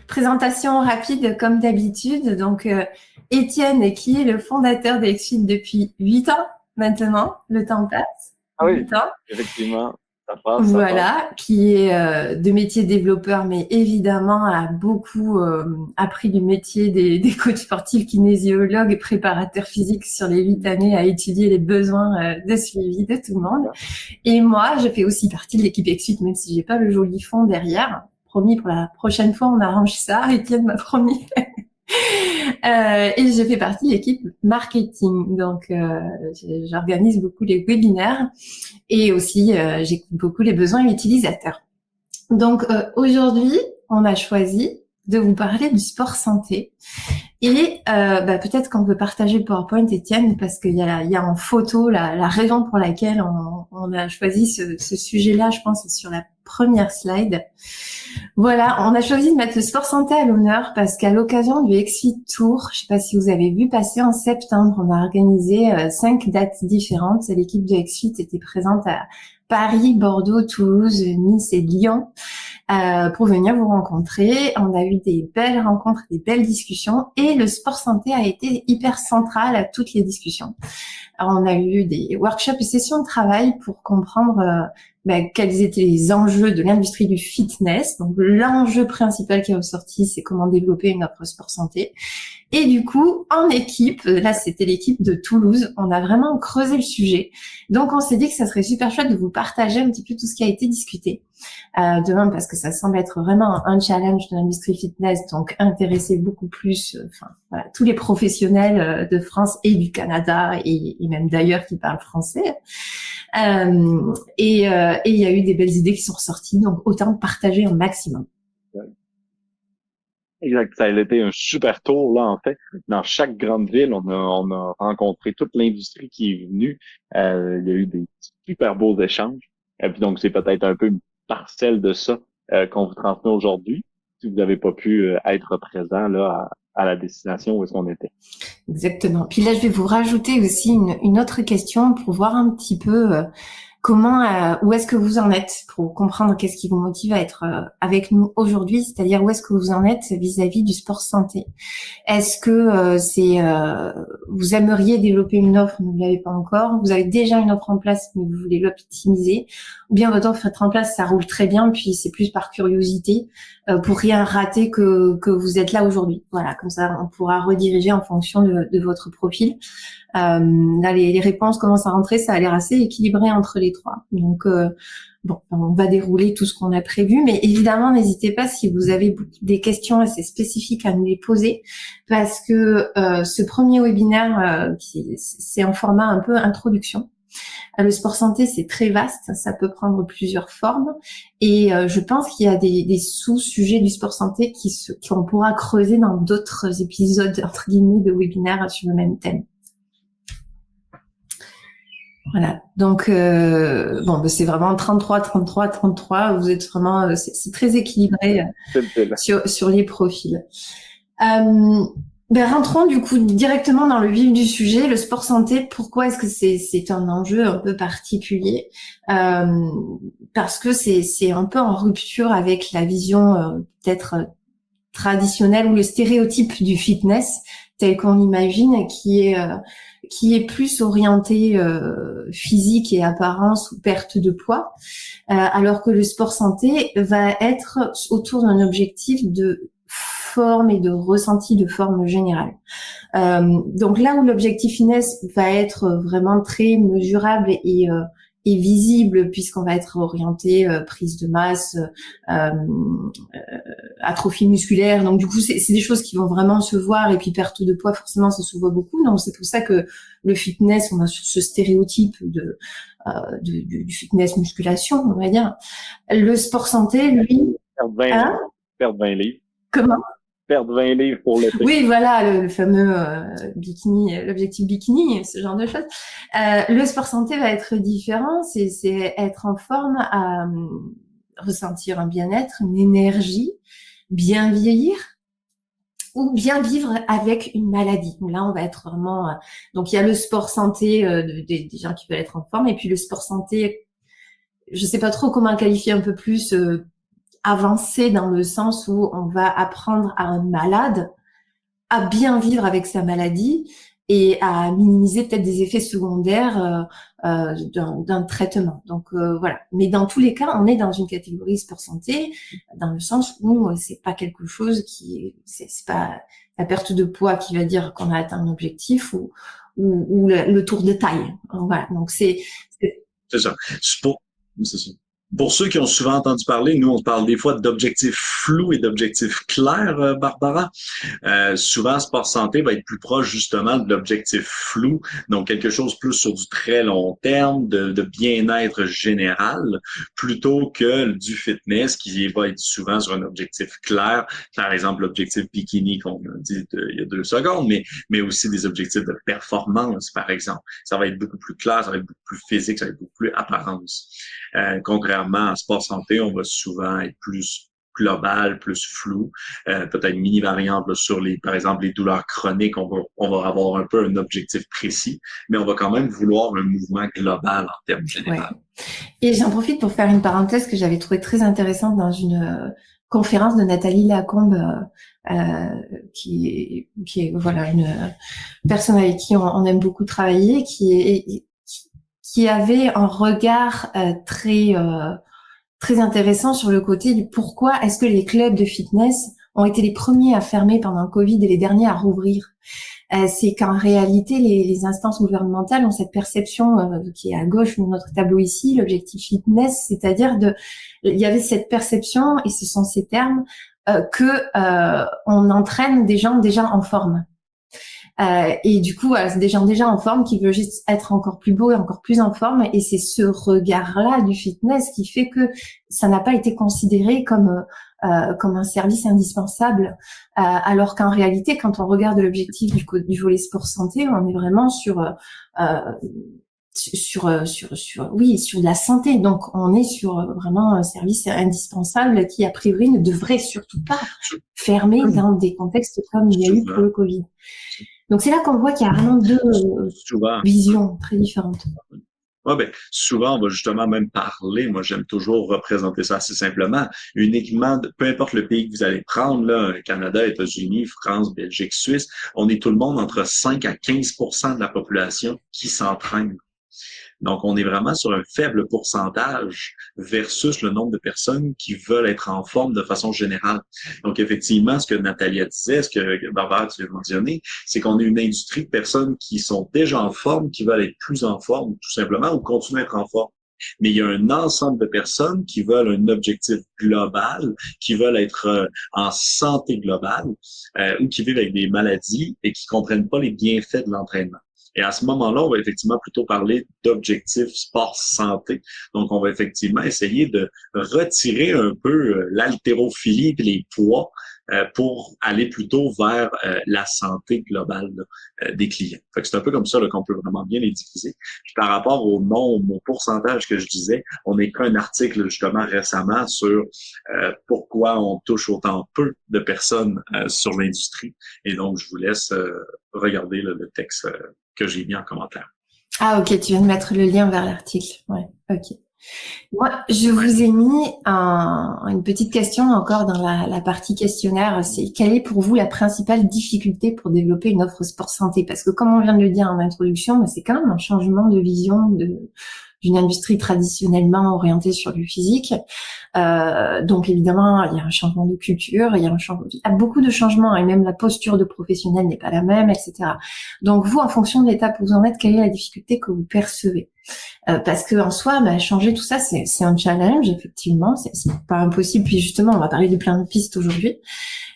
Présentation rapide comme d'habitude. Donc, Étienne, qui est le fondateur d'Exfit depuis 8 ans maintenant, le temps passe. Ah oui, 8 ans. effectivement, ça passe, ça passe. Voilà, qui est de métier développeur, mais évidemment a beaucoup appris du métier des coachs sportifs, kinésiologues et préparateurs physiques sur les 8 années à étudier les besoins de suivi de tout le monde. Et moi, je fais aussi partie de l'équipe Exfit, même si j'ai pas le joli fond derrière. Promis, pour la prochaine fois, on arrange ça. Étienne m'a promis. Et je fais partie de l'équipe marketing. Donc, j'organise beaucoup les webinaires et aussi, j'écoute beaucoup les besoins utilisateurs. Donc, aujourd'hui, on a choisi de vous parler du sport santé. Et peut-être qu'on peut partager le PowerPoint, Étienne, parce qu'il y a en photo la raison pour laquelle on a choisi ce sujet-là, je pense, sur la première slide. Voilà, on a choisi de mettre le sport santé à l'honneur parce qu'à l'occasion du Exfit Tour, je sais pas si vous avez vu passer en septembre, on a organisé 5 dates différentes. L'équipe de Exfit était présente à Paris, Bordeaux, Toulouse, Nice et Lyon pour venir vous rencontrer. On a eu des belles rencontres, des belles discussions et le sport santé a été hyper central à toutes les discussions. Alors, on a eu des workshops et sessions de travail pour comprendre quels étaient les enjeux de l'industrie du fitness. Donc, l'enjeu principal qui est ressorti, c'est comment développer une offre sport santé. Et du coup, en équipe, là, c'était l'équipe de Toulouse, on a vraiment creusé le sujet. Donc, on s'est dit que ça serait super chouette de vous partager un petit peu tout ce qui a été discuté. Demain, parce que ça semble être vraiment un challenge de l'industrie fitness, donc intéresser beaucoup plus tous les professionnels de France et du Canada et même d'ailleurs qui parlent français. Et il y a eu des belles idées qui sont ressorties, donc autant partager au maximum. Exact. Ça a été un super tour, là, en fait. Dans chaque grande ville, on a rencontré toute l'industrie qui est venue. Il y a eu des super beaux échanges. Et puis donc, c'est peut-être un peu une parcelle de ça qu'on vous transmet aujourd'hui, si vous n'avez pas pu être présent là à la destination où est-ce qu'on était. Exactement. Puis là, je vais vous rajouter aussi une autre question pour voir un petit peu où est-ce que vous en êtes pour comprendre qu'est-ce qui vous motive à être avec nous aujourd'hui, c'est-à-dire où est-ce que vous en êtes vis-à-vis du sport santé. Est-ce que vous aimeriez développer une offre, mais vous l'avez pas encore, vous avez déjà une offre en place, mais vous voulez l'optimiser, ou bien votre offre est en place, ça roule très bien, puis c'est plus par curiosité, pour rien rater que vous êtes là aujourd'hui. Voilà, comme ça, on pourra rediriger en fonction de votre profil. Là, les réponses commencent à rentrer, ça a l'air assez équilibré entre les trois. Donc, on va dérouler tout ce qu'on a prévu, mais évidemment, n'hésitez pas si vous avez des questions assez spécifiques à nous les poser, parce que ce premier webinaire, c'est en format un peu introduction. Le sport santé, c'est très vaste, ça peut prendre plusieurs formes, et je pense qu'il y a des sous-sujets du sport santé qu'on pourra creuser dans d'autres épisodes, entre guillemets, de webinaires sur le même thème. Voilà. Donc, c'est vraiment 33. Vous êtes vraiment, c'est très équilibré sur les profils. Rentrons du coup directement dans le vif du sujet. Le sport santé, pourquoi est-ce que c'est un enjeu un peu particulier? Parce que c'est un peu en rupture avec la vision peut-être traditionnelle ou le stéréotype du fitness tel qu'on l'imagine, qui est plus orienté physique et apparence ou perte de poids, alors que le sport santé va être autour d'un objectif de forme et de ressenti de forme générale. Donc là où l'objectif fitness va être vraiment très mesurable et visible, puisqu'on va être orienté prise de masse, atrophie musculaire. Donc du coup, c'est des choses qui vont vraiment se voir, et puis perte de poids, forcément, ça se voit beaucoup. Donc c'est pour ça que le fitness, on a ce stéréotype du fitness musculation, on va dire. Le sport santé, lui... Perdre 20 livres. Comment? Perdre 20 livres pour l'été. Oui, voilà, le fameux bikini, l'objectif bikini, ce genre de choses. Le sport santé va être différent, c'est être en forme à ressentir un bien-être, une énergie, bien vieillir, ou bien vivre avec une maladie. Là, on va être vraiment... donc, il y a le sport santé des gens qui veulent être en forme, et puis le sport santé, je sais pas trop comment le qualifier, un peu plus avancé, dans le sens où on va apprendre à un malade à bien vivre avec sa maladie et à minimiser peut-être des effets secondaires d'un traitement. Donc voilà. Mais dans tous les cas, on est dans une catégorie sport santé, dans le sens où c'est pas quelque chose c'est pas la perte de poids qui va dire qu'on a atteint un objectif, ou le tour de taille. Voilà. Donc C'est ça. C'est ça. Pour ceux qui ont souvent entendu parler, nous, on parle des fois d'objectifs flous et d'objectifs clairs, Barbara. Souvent, sport santé va être plus proche justement de l'objectif flou, donc quelque chose plus sur du très long terme, de bien-être général, plutôt que du fitness qui va être souvent sur un objectif clair, par exemple l'objectif bikini qu'on a dit il y a 2 secondes, mais aussi des objectifs de performance, par exemple. Ça va être beaucoup plus clair, ça va être beaucoup plus physique, ça va être beaucoup plus apparence. Contrairement à sport santé, on va souvent être plus global, plus flou, peut-être mini-variable sur par exemple, les douleurs chroniques, on va avoir un peu un objectif précis, mais on va quand même vouloir un mouvement global en termes généraux. Ouais. Et j'en profite pour faire une parenthèse que j'avais trouvée très intéressante dans une conférence de Nathalie Lacombe, qui est voilà une personne avec qui on aime beaucoup travailler, qui avait un regard très intéressant sur le côté du pourquoi est-ce que les clubs de fitness ont été les premiers à fermer pendant le Covid et les derniers à rouvrir. C'est qu'en réalité, les instances gouvernementales ont cette perception qui est à gauche de notre tableau ici, l'objectif fitness, c'est-à-dire il y avait cette perception, et ce sont ces termes, que on entraîne des gens déjà en forme. Et du coup, c'est des gens déjà en forme qui veulent juste être encore plus beaux et encore plus en forme. Et c'est ce regard-là du fitness qui fait que ça n'a pas été considéré comme un service indispensable. Alors qu'en réalité, quand on regarde l'objectif du volet sport santé, on est vraiment sur de la santé. Donc, on est sur vraiment un service indispensable qui, a priori, ne devrait surtout pas fermer dans des contextes comme il y a eu pour le Covid. Donc, c'est là qu'on voit qu'il y a vraiment deux visions très différentes. Ouais, ben, souvent, on va justement même parler, moi j'aime toujours représenter ça assez simplement, uniquement, peu importe le pays que vous allez prendre, là, Canada, États-Unis, France, Belgique, Suisse, on est tout le monde entre 5 à 15% de la population qui s'entraîne. Donc, on est vraiment sur un faible pourcentage versus le nombre de personnes qui veulent être en forme de façon générale. Donc, effectivement, ce que Natalia disait, ce que Barbara tu viens de mentionner, c'est qu'on a une industrie de personnes qui sont déjà en forme, qui veulent être plus en forme, tout simplement, ou continuer à être en forme. Mais il y a un ensemble de personnes qui veulent un objectif global, qui veulent être en santé globale, ou qui vivent avec des maladies et qui comprennent pas les bienfaits de l'entraînement. Et à ce moment-là, on va effectivement plutôt parler d'objectifs sport-santé. Donc, on va effectivement essayer de retirer un peu l'haltérophilie et les poids pour aller plutôt vers la santé globale des clients. Fait que c'est un peu comme ça qu'on peut vraiment bien les diviser. Puis par rapport au nombre, au pourcentage que je disais, on a écrit un article justement récemment sur pourquoi on touche autant peu de personnes sur l'industrie. Et donc, je vous laisse regarder le texte que j'ai mis en commentaire. Ah, ok, tu viens de mettre le lien vers l'article. Ouais, ok. Moi, je vous ai mis une petite question encore dans la partie questionnaire. C'est quelle est pour vous la principale difficulté pour développer une offre sport santé? Parce que comme on vient de le dire en introduction, c'est quand même un changement de vision d'une industrie traditionnellement orientée sur du physique. Donc évidemment, il y a un changement de culture, il y a beaucoup de changements, et même la posture de professionnel n'est pas la même, etc. Donc vous, en fonction de l'étape où vous en êtes, quelle est la difficulté que vous percevez? Parce que en soi, changer tout ça, c'est un challenge, effectivement, c'est pas impossible. Puis justement, on va parler de plein de pistes aujourd'hui,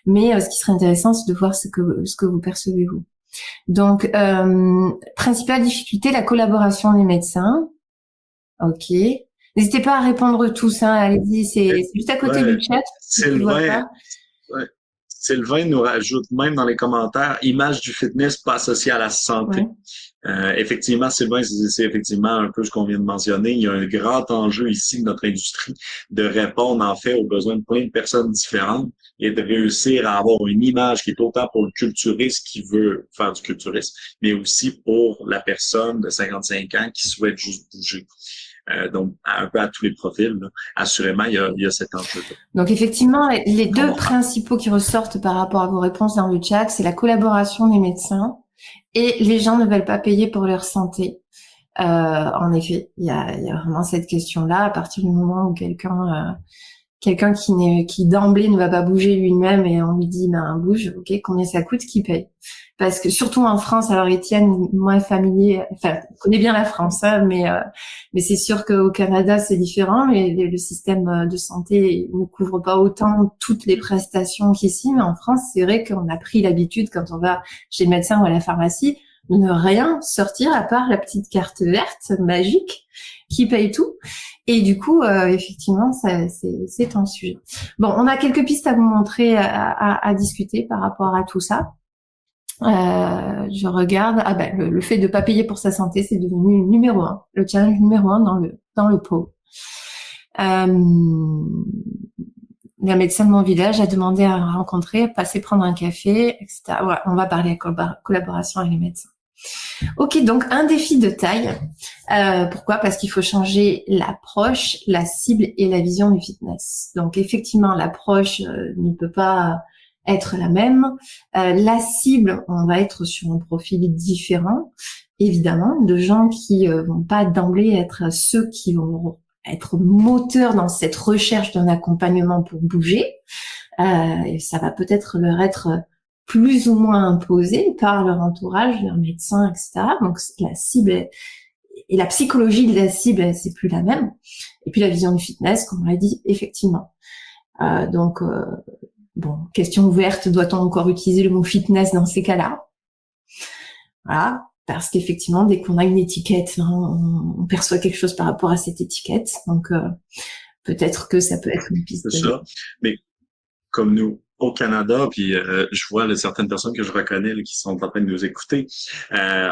mais ce qui serait intéressant, c'est de voir ce que vous percevez vous. Donc, principale difficulté, la collaboration des médecins. Ok. N'hésitez pas à répondre tous, hein. Allez-y, c'est juste à côté du chat. Sylvain nous rajoute même dans les commentaires, image du fitness pas associée à la santé. Effectivement, Sylvain, c'est effectivement un peu ce qu'on vient de mentionner. Il y a un grand enjeu ici de notre industrie de répondre en fait aux besoins de plein de personnes différentes et de réussir à avoir une image qui est autant pour le culturiste qui veut faire du culturisme, mais aussi pour la personne de 55 ans qui souhaite juste bouger. Donc, un peu à tous les profils, là. Assurément, il y a cet enjeu-là. Donc effectivement, les deux principaux qui ressortent par rapport à vos réponses dans le chat, c'est la collaboration des médecins et les gens ne veulent pas payer pour leur santé. En effet, il y a vraiment cette question-là. À partir du moment où quelqu'un qui d'emblée ne va pas bouger lui-même et on lui dit ben bouge, ok, combien ça coûte, qui paye? Parce que surtout en France, alors Étienne, moins familier, enfin connaît bien la France, hein, mais c'est sûr qu'au Canada c'est différent. Le système de santé ne couvre pas autant toutes les prestations qu'ici, mais en France c'est vrai qu'on a pris l'habitude quand on va chez le médecin ou à la pharmacie de ne rien sortir à part la petite carte verte magique qui paye tout. Et du coup, effectivement, c'est un sujet. Bon, on a quelques pistes à vous montrer, à discuter par rapport à tout ça. Je regarde. Ah ben, le fait de pas payer pour sa santé, c'est devenu numéro 1, le challenge numéro 1 dans le pot. La médecin de mon village a demandé à rencontrer, passer prendre un café, etc. Ouais, on va parler à collaboration avec les médecins. Ok, donc un défi de taille. Pourquoi? Parce qu'il faut changer l'approche, la cible et la vision du fitness. Donc effectivement, l'approche ne peut pas être la même. La cible, on va être sur un profil différent, évidemment, de gens qui vont pas d'emblée être ceux qui vont être moteurs dans cette recherche d'un accompagnement pour bouger. Et ça va peut-être leur être plus ou moins imposé par leur entourage, leur médecin, etc. Donc la cible et la psychologie de la cible, c'est plus la même. Et puis la vision du fitness, comme on l'a dit, effectivement. Bon, question ouverte, doit-on encore utiliser le mot fitness dans ces cas-là? Voilà, parce qu'effectivement, dès qu'on a une étiquette, on perçoit quelque chose par rapport à cette étiquette. Donc peut-être que ça peut être une piste. C'est ça. Mais comme nous, au Canada, puis je vois là, certaines personnes que je reconnais là, qui sont en train de nous écouter.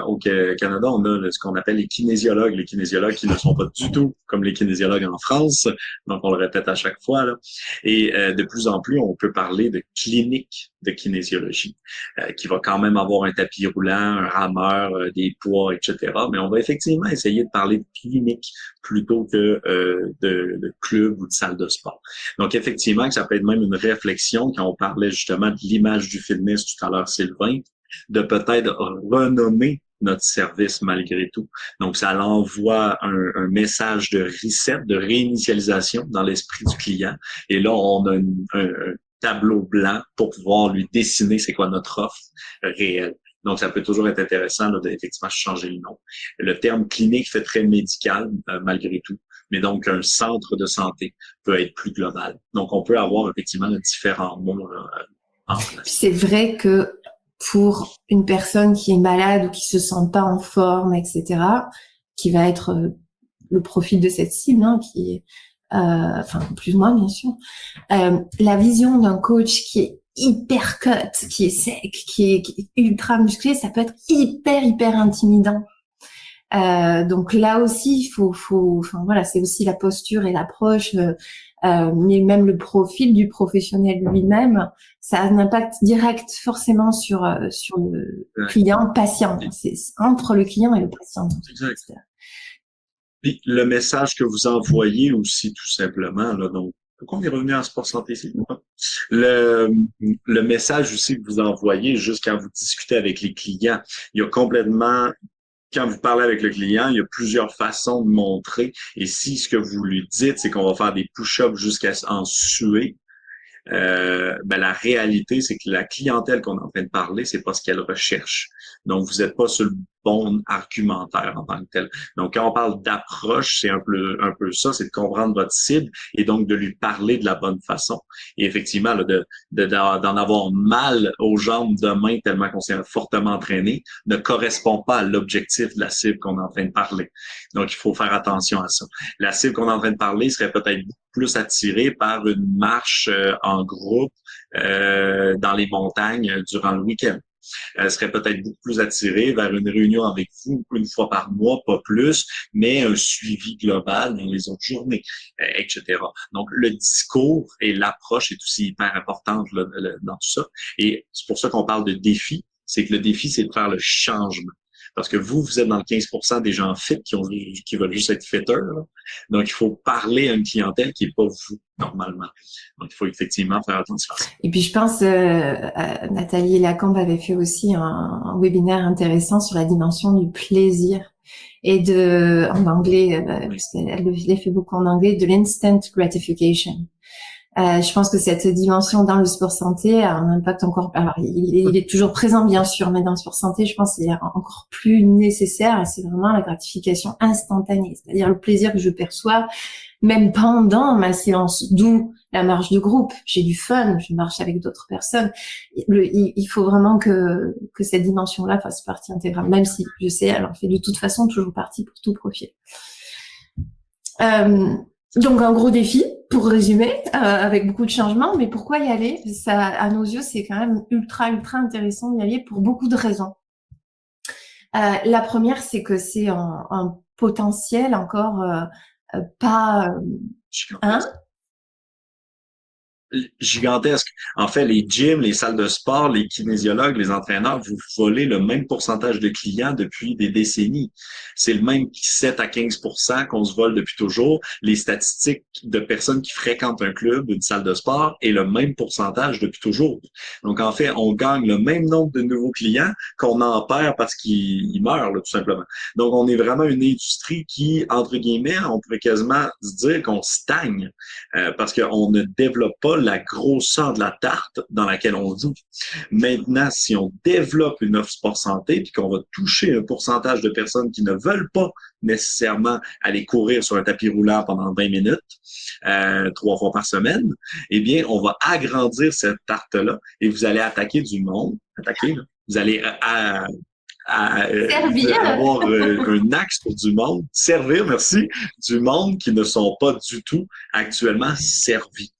Au Canada, on a ce qu'on appelle les kinésiologues qui ne sont pas du tout comme les kinésiologues en France. Donc, on le répète à chaque fois. Là. Et de plus en plus, on peut parler de clinique de kinésiologie, qui va quand même avoir un tapis roulant, un rameur, des poids, etc. Mais on va effectivement essayer de parler de clinique plutôt que de club ou de salle de sport. Donc, effectivement, que ça peut être même une réflexion quand on parlait justement de l'image du fitness tout à l'heure, Sylvain, de peut-être renommer notre service malgré tout. Donc, ça l'envoie un message de reset, de réinitialisation dans l'esprit du client. Et là, on a un tableau blanc pour pouvoir lui dessiner c'est quoi notre offre réelle. Donc, ça peut toujours être intéressant là, d'effectivement changer le nom. Le terme clinique fait très médical malgré tout, mais donc un centre de santé peut être plus global. Donc, on peut avoir effectivement différents mots en place. C'est vrai que pour une personne qui est malade ou qui se sent pas en forme, etc., qui va être le profil de cette cible, hein, qui est, enfin plus ou moins bien sûr, la vision d'un coach qui est hyper cut, qui est sec, qui est ultra musclé, ça peut être hyper intimidant. Donc là aussi, il faut, enfin voilà, c'est aussi la posture et l'approche, mais même le profil du professionnel lui-même, ça a un impact direct forcément sur le client patient. C'est entre le client et le patient. Exact. Puis le message que vous envoyez aussi tout simplement là, donc on est revenu en sport santé ici. Le message aussi que vous envoyez juste quand vous discutez avec les clients, il y a complètement quand vous parlez avec le client, il y a plusieurs façons de montrer. Et si ce que vous lui dites, c'est qu'on va faire des push-ups jusqu'à en suer, ben la réalité, c'est que la clientèle qu'on est en train de parler, c'est pas ce qu'elle recherche. Donc, vous n'êtes pas sur le bon argumentaire en tant que tel. Donc, quand on parle d'approche, c'est un peu ça, c'est de comprendre votre cible et donc de lui parler de la bonne façon. Et effectivement, là, d'en avoir mal aux jambes de main tellement qu'on s'est fortement entraîné ne correspond pas à l'objectif de la cible qu'on est en train de parler. Donc, il faut faire attention à ça. La cible qu'on est en train de parler serait peut-être plus attirée par une marche en groupe dans les montagnes durant le week-end. seraient peut-être beaucoup plus attirés vers une réunion avec vous une fois par mois, pas plus, mais un suivi global dans les autres journées, etc. Donc, le discours et l'approche est aussi hyper importante là, dans tout ça. Et c'est pour ça qu'on parle de défi. C'est que le défi, c'est de faire le changement. Parce que vous êtes dans le 15% des gens fit qui veulent juste être fitters. Là. Donc, il faut parler à une clientèle qui n'est pas vous, normalement. Donc, il faut effectivement faire attention. Et puis, je pense, Nathalie Lacambe avait fait aussi un webinaire intéressant sur la dimension du plaisir et en anglais, parce qu'elle le fait beaucoup en anglais, de l'instant gratification. Je pense que cette dimension dans le sport santé a un impact encore. Alors, il est toujours présent, bien sûr, mais dans le sport santé, je pense qu'il est encore plus nécessaire. C'est vraiment la gratification instantanée, c'est-à-dire le plaisir que je perçois même pendant ma séance, d'où la marche de groupe. J'ai du fun, je marche avec d'autres personnes. Il faut vraiment que cette dimension-là fasse partie intégrale, même si je sais, elle en fait de toute façon toujours partie pour tout profil. Donc un gros défi, pour résumer, avec beaucoup de changements, mais pourquoi y aller? Ça, à nos yeux, c'est quand même ultra intéressant d'y aller pour beaucoup de raisons. La première, c'est que c'est un potentiel encore pas... Gigantesque. En fait, les gyms, les salles de sport, les kinésiologues, les entraîneurs, vous volez le même pourcentage de clients depuis des décennies. C'est le même 7 à 15% qu'on se vole depuis toujours. Les statistiques de personnes qui fréquentent un club, une salle de sport, est le même pourcentage depuis toujours. Donc, en fait, on gagne le même nombre de nouveaux clients qu'on en perd parce qu'ils meurent, là, tout simplement. Donc, on est vraiment une industrie qui, entre guillemets, on pourrait quasiment se dire qu'on stagne parce qu'on ne développe pas la grosseur de la tarte dans laquelle on vit. Maintenant, si on développe une offre sport santé puis qu'on va toucher un pourcentage de personnes qui ne veulent pas nécessairement aller courir sur un tapis roulant pendant 20 minutes, 3 fois par semaine, eh bien, on va agrandir cette tarte-là et vous allez attaquer du monde. Vous allez avoir un axe pour du monde, servir, merci, du monde qui ne sont pas du tout actuellement servis.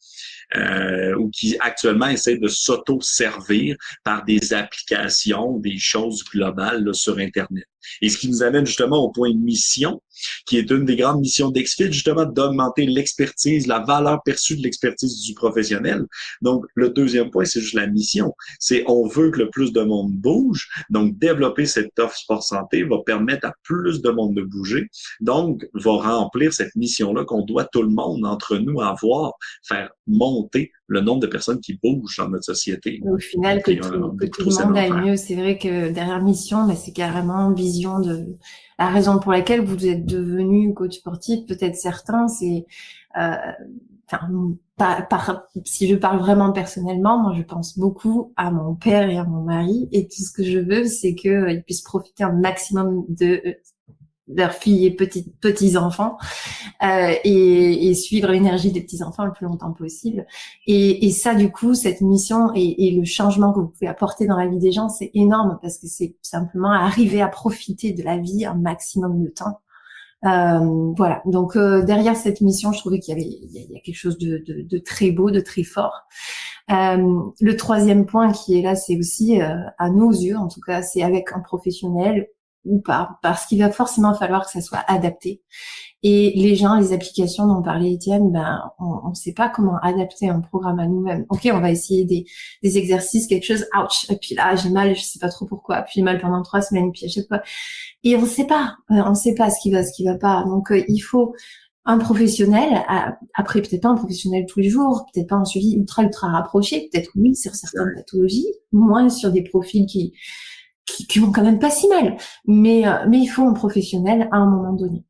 Ou qui actuellement essaient de s'auto-servir par des applications, des choses globales là, sur Internet. Et ce qui nous amène justement au point de mission, qui est une des grandes missions d'Exfit, justement d'augmenter l'expertise, la valeur perçue de l'expertise du professionnel. Donc, le deuxième point, c'est juste la mission. C'est on veut que le plus de monde bouge. Donc, développer cette offre sport santé va permettre à plus de monde de bouger. Donc, va remplir cette mission-là qu'on doit tout le monde entre nous avoir, faire monter le nombre de personnes qui bougent dans notre société. Au final, que tout le monde aille mieux. C'est vrai que derrière mission, c'est carrément vision de la raison pour laquelle vous êtes devenu coach sportif. Peut-être certains, c'est, si je parle vraiment personnellement, moi, je pense beaucoup à mon père et à mon mari, et tout ce que je veux, c'est qu'ils puissent profiter un maximum de leurs filles et petits enfants et suivre l'énergie des petits enfants le plus longtemps possible, et ça, du coup, cette mission et le changement que vous pouvez apporter dans la vie des gens, c'est énorme, parce que c'est simplement arriver à profiter de la vie un maximum de temps. Voilà, donc derrière cette mission, je trouvais qu'il y a quelque chose de très beau, de très fort. Le troisième point qui est là, c'est aussi à nos yeux, en tout cas, c'est avec un professionnel ou pas, parce qu'il va forcément falloir que ça soit adapté. Et les gens, les applications dont parlait Étienne, on ne sait pas comment adapter un programme à nous-mêmes. Ok, on va essayer des exercices, quelque chose, ouch, et puis là, j'ai mal, je sais pas trop pourquoi, puis j'ai mal pendant 3 semaines, puis à chaque fois. Et on sait pas ce qui va pas. Donc, il faut un professionnel, après peut-être pas un professionnel tous les jours, peut-être pas un suivi ultra rapproché, peut-être oui sur certaines pathologies, moins sur des profils qui vont quand même pas si mal, mais il faut un professionnel à un moment donné.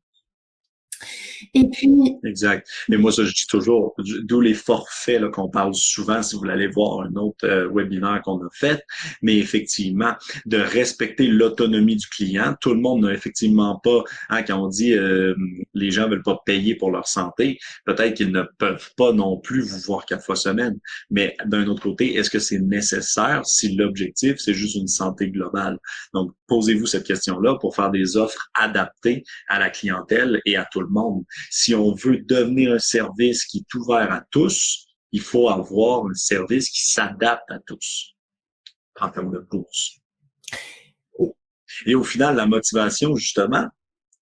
Et puis... Exact. Et moi, ça, je dis toujours, d'où les forfaits là, qu'on parle souvent, si vous voulez aller voir un autre webinaire qu'on a fait, mais effectivement, de respecter l'autonomie du client. Tout le monde n'a effectivement pas, quand on dit les gens veulent pas payer pour leur santé, peut-être qu'ils ne peuvent pas non plus vous voir 4 fois semaine. Mais d'un autre côté, est-ce que c'est nécessaire si l'objectif, c'est juste une santé globale? Donc, posez-vous cette question-là pour faire des offres adaptées à la clientèle et à tout le monde. Si on veut devenir un service qui est ouvert à tous, il faut avoir un service qui s'adapte à tous en termes de bourse. Et au final, la motivation, justement,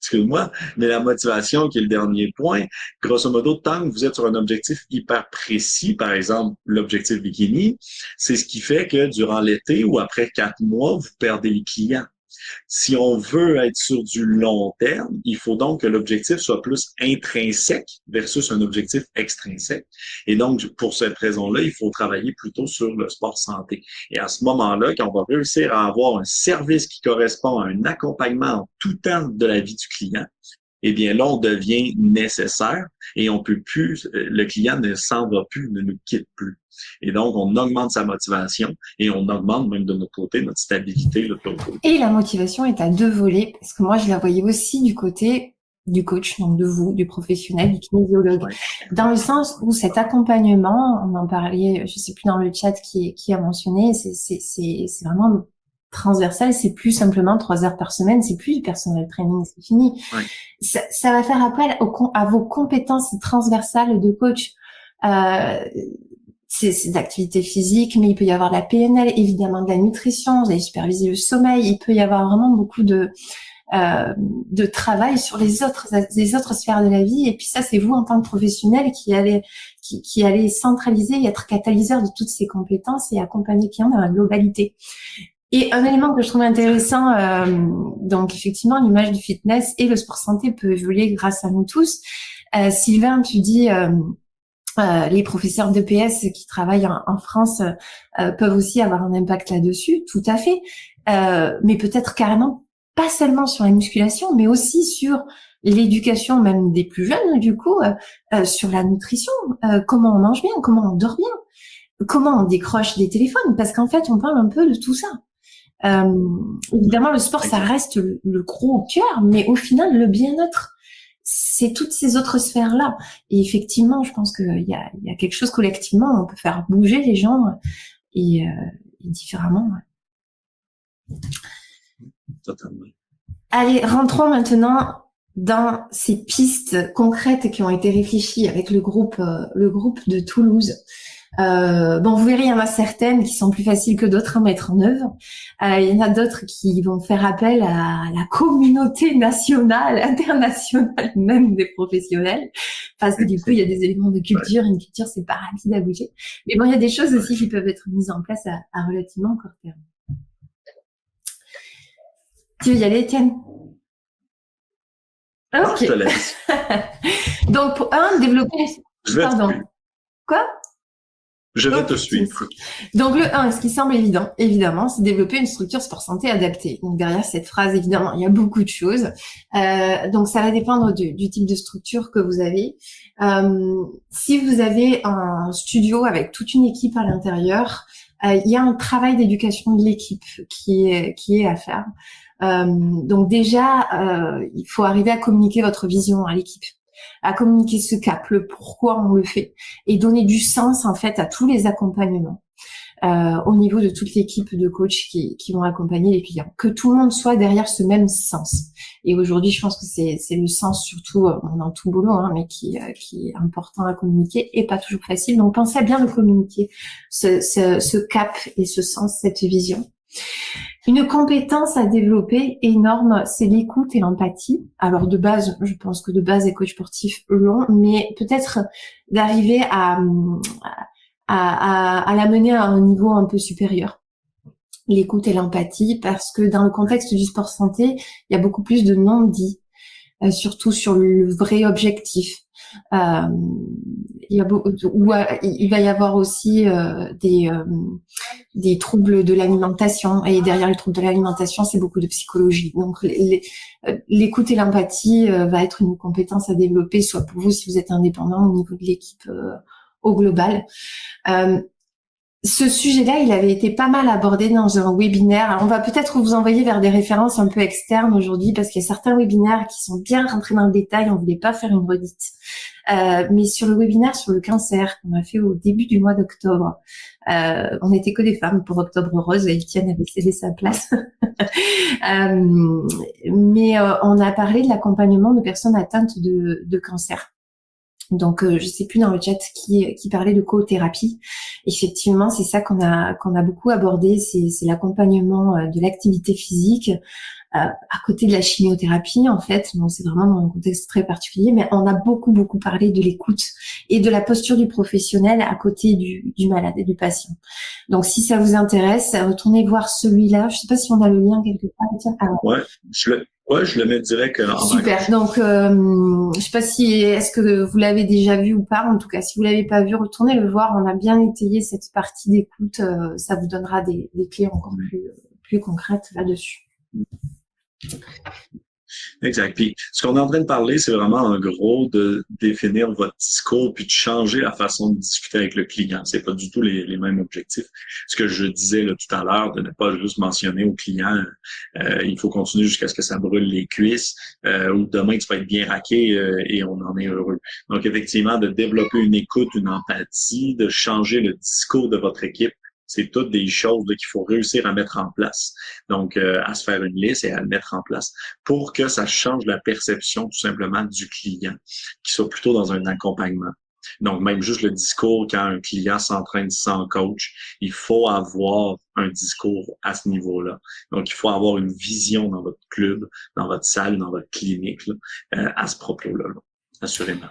excuse-moi, mais la motivation qui est le dernier point, grosso modo, tant que vous êtes sur un objectif hyper précis, par exemple l'objectif bikini, c'est ce qui fait que durant l'été ou après 4 mois, vous perdez les clients. Si on veut être sur du long terme, il faut donc que l'objectif soit plus intrinsèque versus un objectif extrinsèque. Et donc, pour cette raison-là, il faut travailler plutôt sur le sport santé. Et à ce moment-là, quand on va réussir à avoir un service qui correspond à un accompagnement en tout temps de la vie du client, eh bien là, on devient nécessaire et on peut plus, le client ne s'en va plus, ne nous quitte plus. Et donc, on augmente sa motivation et on augmente même de notre côté notre stabilité. Là, et la motivation est à 2 volets, parce que moi, je la voyais aussi du côté du coach, donc de vous, du professionnel, du kinésiologue. Ouais. Dans le sens où cet accompagnement, on en parlait, je sais plus dans le chat qui a mentionné, c'est vraiment transversal, c'est plus simplement 3 heures par semaine, c'est plus du personnel training, c'est fini. Ouais. Ça va faire appel à vos compétences transversales de coach. C'est d'activité physique, mais il peut y avoir de la PNL, évidemment de la nutrition, vous allez superviser le sommeil, il peut y avoir vraiment beaucoup de travail sur les autres sphères de la vie. Et puis ça, c'est vous en tant que professionnel qui allez centraliser et être catalyseur de toutes ces compétences et accompagner le client dans la globalité. Et un élément que je trouve intéressant, donc effectivement, l'image du fitness et le sport santé peut évoluer grâce à nous tous. Sylvain, tu dis les professeurs d'EPS qui travaillent en France peuvent aussi avoir un impact là-dessus, tout à fait. Mais peut-être carrément pas seulement sur la musculation, mais aussi sur l'éducation même des plus jeunes, du coup, sur la nutrition, comment on mange bien, comment on dort bien, comment on décroche des téléphones, parce qu'en fait, on parle un peu de tout ça. Évidemment, le sport, ça reste le gros au cœur, mais au final, le bien-être, c'est toutes ces autres sphères-là. Et effectivement, je pense qu'il y a quelque chose collectivement, on peut faire bouger les gens et différemment. Totalement. Allez, rentrons maintenant dans ces pistes concrètes qui ont été réfléchies avec le groupe de Toulouse. Bon, vous verrez, il y en a certaines qui sont plus faciles que d'autres à mettre en œuvre. Il y en a d'autres qui vont faire appel à la communauté nationale, internationale même des professionnels, parce que du coup, il y a des éléments de culture. Une culture, c'est pas rapide à bouger. Mais bon, il y a des choses aussi qui peuvent être mises en place à relativement court terme. Tu veux y aller, Étienne? Ok. Je te laisse. Donc, pour développer... Pardon. Quoi? Je vais te suivre. Donc, le 1, ce qui semble évident, évidemment, c'est développer une structure sport santé adaptée. Donc, derrière cette phrase, évidemment, il y a beaucoup de choses. Donc, ça va dépendre du type de structure que vous avez. Si vous avez un studio avec toute une équipe à l'intérieur, il y a un travail d'éducation de l'équipe qui est à faire. Donc déjà, il faut arriver à communiquer votre vision à l'équipe, à communiquer ce cap, le pourquoi on le fait, et donner du sens en fait à tous les accompagnements au niveau de toute l'équipe de coachs qui vont accompagner les clients. Que tout le monde soit derrière ce même sens. Et aujourd'hui, je pense que c'est le sens surtout dans tout boulot, mais qui est important à communiquer et pas toujours facile. Donc pensez à bien le communiquer, ce cap et ce sens, cette vision. Une compétence à développer énorme, c'est l'écoute et l'empathie. Alors de base, je pense que de base les coachs sportifs l'ont, mais peut-être d'arriver à la mener à un niveau un peu supérieur. L'écoute et l'empathie, parce que dans le contexte du sport santé, il y a beaucoup plus de non-dits, surtout sur le vrai objectif. Il va y avoir aussi des troubles de l'alimentation, et derrière les troubles de l'alimentation, c'est beaucoup de psychologie. Donc l'écoute et l'empathie va être une compétence à développer, soit pour vous si vous êtes indépendant au niveau de l'équipe au global. Ce sujet-là, il avait été pas mal abordé dans un webinaire. Alors, on va peut-être vous envoyer vers des références un peu externes aujourd'hui, parce qu'il y a certains webinaires qui sont bien rentrés dans le détail. On voulait pas faire une redite. Mais sur le webinaire sur le cancer qu'on a fait au début du mois d'octobre, on n'était que des femmes pour Octobre Rose, et Étienne avait cédé sa place. Mais on a parlé de l'accompagnement de personnes atteintes de cancer. Donc, je sais plus dans le chat qui parlait de cothérapie. Effectivement, c'est ça qu'on a beaucoup abordé, c'est l'accompagnement de l'activité physique à côté de la chimiothérapie, en fait. Bon, c'est vraiment dans un contexte très particulier, mais on a beaucoup parlé de l'écoute et de la posture du professionnel à côté du malade et du patient. Donc, si ça vous intéresse, retournez voir celui-là. Je sais pas si on a le lien quelque part. Tiens, je le mets direct en super. Donc, je sais pas est-ce que vous l'avez déjà vu ou pas. En tout cas, si vous l'avez pas vu, retournez le voir. On a bien étayé cette partie d'écoute. Ça vous donnera des clés encore plus concrètes là-dessus. Exact. Puis, ce qu'on est en train de parler, c'est vraiment, en gros, de définir votre discours puis de changer la façon de discuter avec le client. C'est pas du tout les mêmes objectifs. Ce que je disais là, tout à l'heure, de ne pas juste mentionner au client, il faut continuer jusqu'à ce que ça brûle les cuisses, ou demain tu vas être bien raqué et on en est heureux. Donc, effectivement, de développer une écoute, une empathie, de changer le discours de votre équipe, c'est toutes des choses qu'il faut réussir à mettre en place. Donc, à se faire une liste et à le mettre en place pour que ça change la perception tout simplement du client, qui soit plutôt dans un accompagnement. Donc, même juste le discours, quand un client s'entraîne sans coach, il faut avoir un discours à ce niveau-là. Donc, il faut avoir une vision dans votre club, dans votre salle, dans votre clinique, à ce propos-là, assurément.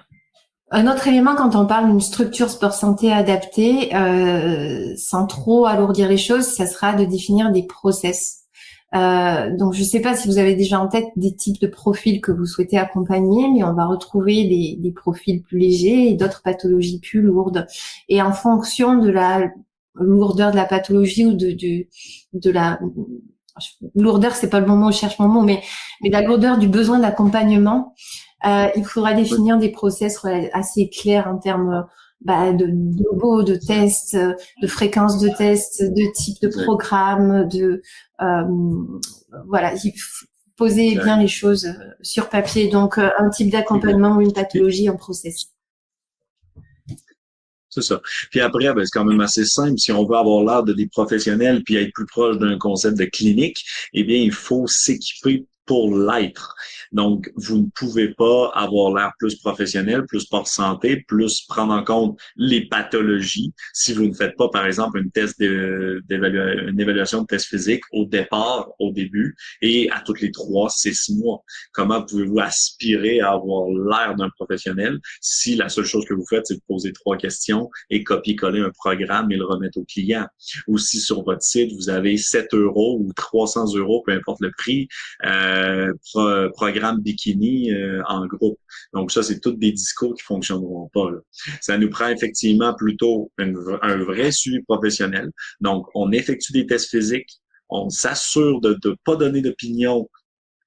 Un autre élément quand on parle d'une structure sport santé adaptée, sans trop alourdir les choses, ça sera de définir des process. Donc je ne sais pas si vous avez déjà en tête des types de profils que vous souhaitez accompagner, mais on va retrouver des profils plus légers et d'autres pathologies plus lourdes. Et en fonction de la lourdeur de la pathologie ou de la lourdeur, c'est pas le moment où je cherche mon mot, mais la lourdeur du besoin d'accompagnement. Il faudra définir des process assez clairs en termes de logo, de tests, de fréquence de tests, de type de programme, voilà, il faut poser bien les choses sur papier. Donc, un type d'accompagnement ou une pathologie en process. C'est ça. Puis après, c'est quand même assez simple. Si on veut avoir l'air de des professionnels puis être plus proche d'un concept de clinique, eh bien, il faut s'équiper pour l'être. Donc, vous ne pouvez pas avoir l'air plus professionnel, plus sport santé, plus prendre en compte les pathologies si vous ne faites pas, par exemple, une évaluation de test physique au départ, au début, et à tous les 3-6 mois. Comment pouvez-vous aspirer à avoir l'air d'un professionnel si la seule chose que vous faites, c'est de poser 3 questions et copier-coller un programme et le remettre au client? Ou si sur votre site, vous avez 7 € ou 300 €, peu importe le prix, programme bikini en groupe. Donc ça, c'est tous des discours qui fonctionneront pas, là. Ça nous prend effectivement plutôt un vrai suivi professionnel. Donc, on effectue des tests physiques, on s'assure de ne pas donner d'opinion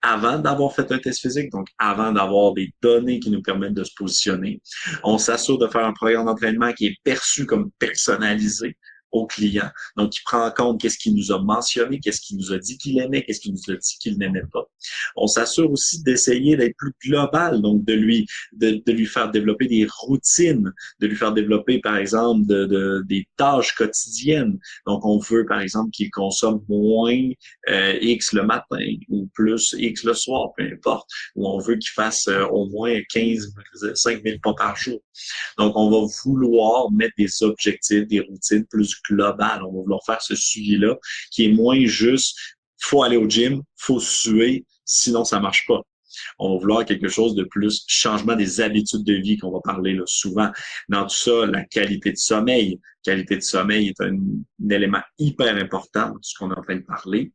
avant d'avoir fait un test physique, donc avant d'avoir des données qui nous permettent de se positionner. On s'assure de faire un programme d'entraînement qui est perçu comme personnalisé au client. Donc, il prend en compte qu'est-ce qu'il nous a mentionné, qu'est-ce qu'il nous a dit qu'il aimait, qu'est-ce qu'il nous a dit qu'il n'aimait pas. On s'assure aussi d'essayer d'être plus global, donc de lui faire développer des routines, de lui faire développer, par exemple, des tâches quotidiennes. Donc, on veut, par exemple, qu'il consomme moins X le matin ou plus X le soir, peu importe. Ou on veut qu'il fasse au moins 5 000 pas par jour. Donc, on va vouloir mettre des objectifs, des routines plus globales. On va vouloir faire ce suivi-là qui est moins juste faut aller au gym, faut suer, sinon ça marche pas. On va vouloir quelque chose de plus changement des habitudes de vie qu'on va parler là, souvent. Dans tout ça, la qualité de sommeil. Qualité de sommeil est un élément hyper important de ce qu'on est en train de parler.